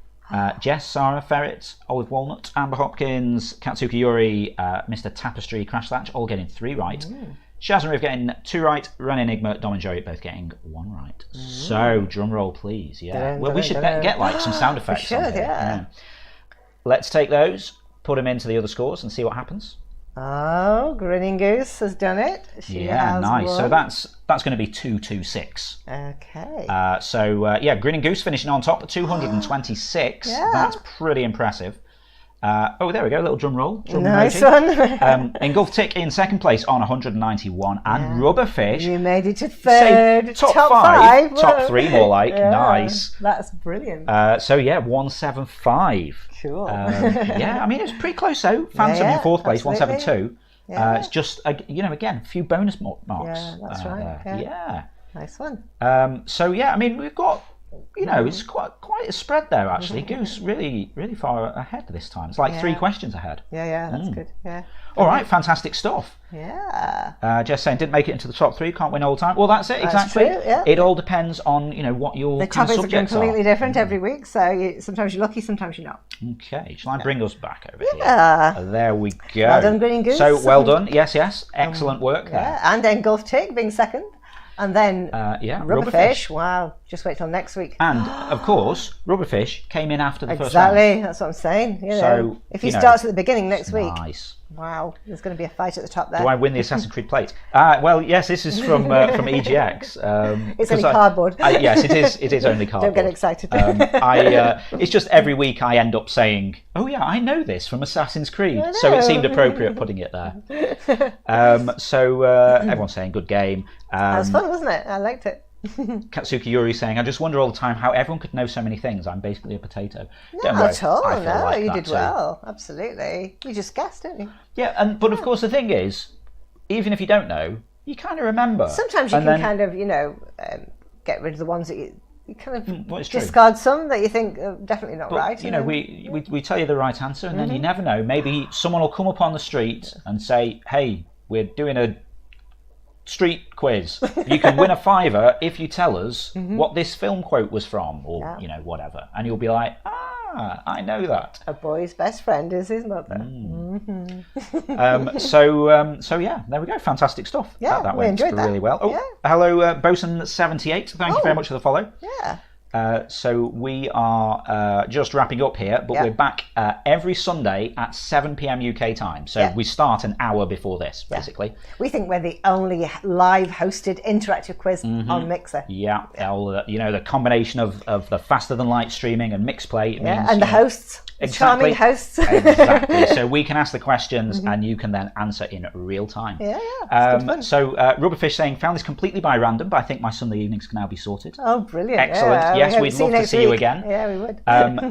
Jess, Sarah, Ferret, Olive Walnut, Amber Hopkins, Katsuki Yuri, Mr. Tapestry, Crash Thatch, all getting 3 right. Shaz and Riv getting 2 right. Ren Enigma, Dom and Joey both getting 1 right. So, drum roll, please. Yeah. Well, we should get like some sound effects. We should, yeah. Let's take those, put them into the other scores, and see what happens. Oh, Grinning Goose has done it. She has nice. won. So that's going to be 226. Okay. Grinning Goose finishing on top at 226. That's pretty impressive. There we go, a little drum roll. Nice one. Engulf Tick in second place on 191, and Rubberfish. You made it to third. Top 5. Top Whoa. 3 more like. Nice. That's brilliant. 175. Cool. I mean, it's pretty close though. Phantom in fourth place, absolutely. 172. It's just, again, a few bonus marks. Yeah, that's right. Nice one. I mean, we've got, it's quite a spread there actually. Goose really, really far ahead this time. It's like 3 questions ahead. Yeah, that's good. Yeah. All right, fantastic stuff. Yeah. Just saying, didn't make it into the top 3, can't win all the time. Well, that's it, exactly. That's true, yeah. It all depends on, what your The kind of topics are subjects completely different every week, so sometimes you're lucky, sometimes you're not. Okay, shall I bring us back over here? There we go. Well done, Green Goose. So, well done. Yes. Excellent work there. And then Engulf Tick being second. And then Rubberfish. Wow, just wait till next week. And, of course, Rubberfish came in after the first round. Exactly, that's what I'm saying. So, if he starts at the beginning next week. Nice. Wow, there's going to be a fight at the top there. Do I win the Assassin's Creed plate? Well, yes, this is from EGX. It's only cardboard. Yes, it is only cardboard. Don't get excited. It's just every week I end up saying, oh yeah, I know this from Assassin's Creed. So it seemed appropriate putting it there. Everyone's saying good game. That was fun, wasn't it? I liked it. Katsuki Yuri saying, I just wonder all the time how everyone could know so many things. I'm basically a potato. Not at all. No, you did well. Absolutely. You just guessed, didn't you? Yeah, but of course the thing is, even if you don't know, you kind of remember. Sometimes you can kind of, get rid of the ones that you kind of discard some that you think are definitely not right. We tell you the right answer, and then you never know. Maybe someone will come up on the street and say, hey, we're doing a street quiz. You can win a £5 if you tell us what this film quote was from, or whatever, and you'll be like, I know that. A boy's best friend is his mother. There we go. Fantastic stuff. Yeah, that we went enjoyed that. really well. Hello, Bosun78. Thank you very much for the follow. Yeah. So we are just wrapping up here, but we're back every Sunday at 7 p.m. UK time. So we start an hour before this, basically. We think we're the only live hosted interactive quiz on Mixer. Yeah, the combination of the faster than light streaming and MixPlay. Means, and the hosts. Charming hosts. Exactly. So we can ask the questions and you can then answer in real time. So Rubberfish saying, found this completely by random, but I think my Sunday evenings can now be sorted. Oh, brilliant. Excellent. Yes, we'd love to see you again. Yeah, we would.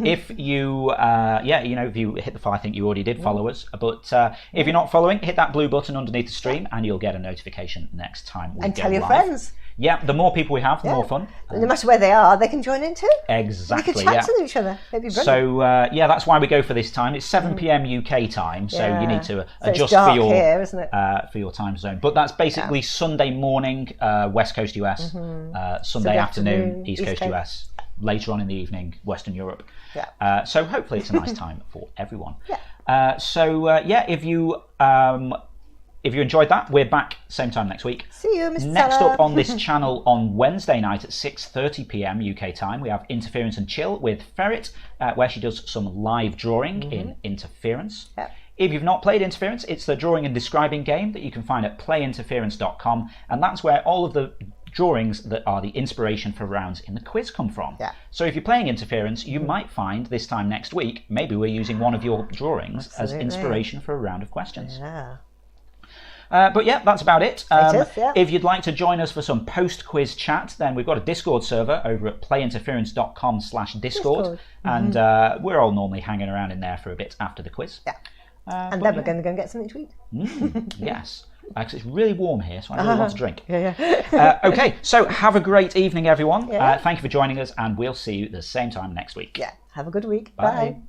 If you, if you hit the follow, I think you already did follow us. But if you're not following, hit that blue button underneath the stream and you'll get a notification next time we go live. And tell your friends. Yeah, the more people we have, the more fun. No matter where they are, they can join in too. Exactly. They can chat to each other. It'd be brilliant. So that's why we go for this time. It's 7 p.m. UK time, so you need to adjust it's dark for your here, isn't it? For your time zone. But that's basically Sunday morning, West Coast US, Sunday afternoon, East Coast US. Later on in the evening, Western Europe. Yeah. So hopefully it's a nice time for everyone. Yeah. If you if you enjoyed that, we're back same time next week. See you, Mr. Next Teller. up on this channel on Wednesday night at 6:30 p.m. UK time, we have Interference and Chill with Ferret, where she does some live drawing in Interference. Yep. If you've not played Interference, it's the drawing and describing game that you can find at playinterference.com, and that's where all of the drawings that are the inspiration for rounds in the quiz come from. Yeah. So if you're playing Interference, you might find this time next week, maybe we're using one of your drawings as inspiration for a round of questions. Yeah. But yeah, that's about it. Yeah. If you'd like to join us for some post-quiz chat, then we've got a Discord server over at playinterference.com/Discord, and we're all normally hanging around in there for a bit after the quiz. Yeah. And then we're going to go and get something to eat. Yes, because it's really warm here, so I really want to drink. Yeah. Okay, so have a great evening, everyone. Yeah. Thank you for joining us, and we'll see you the same time next week. Yeah. Have a good week. Bye. Bye.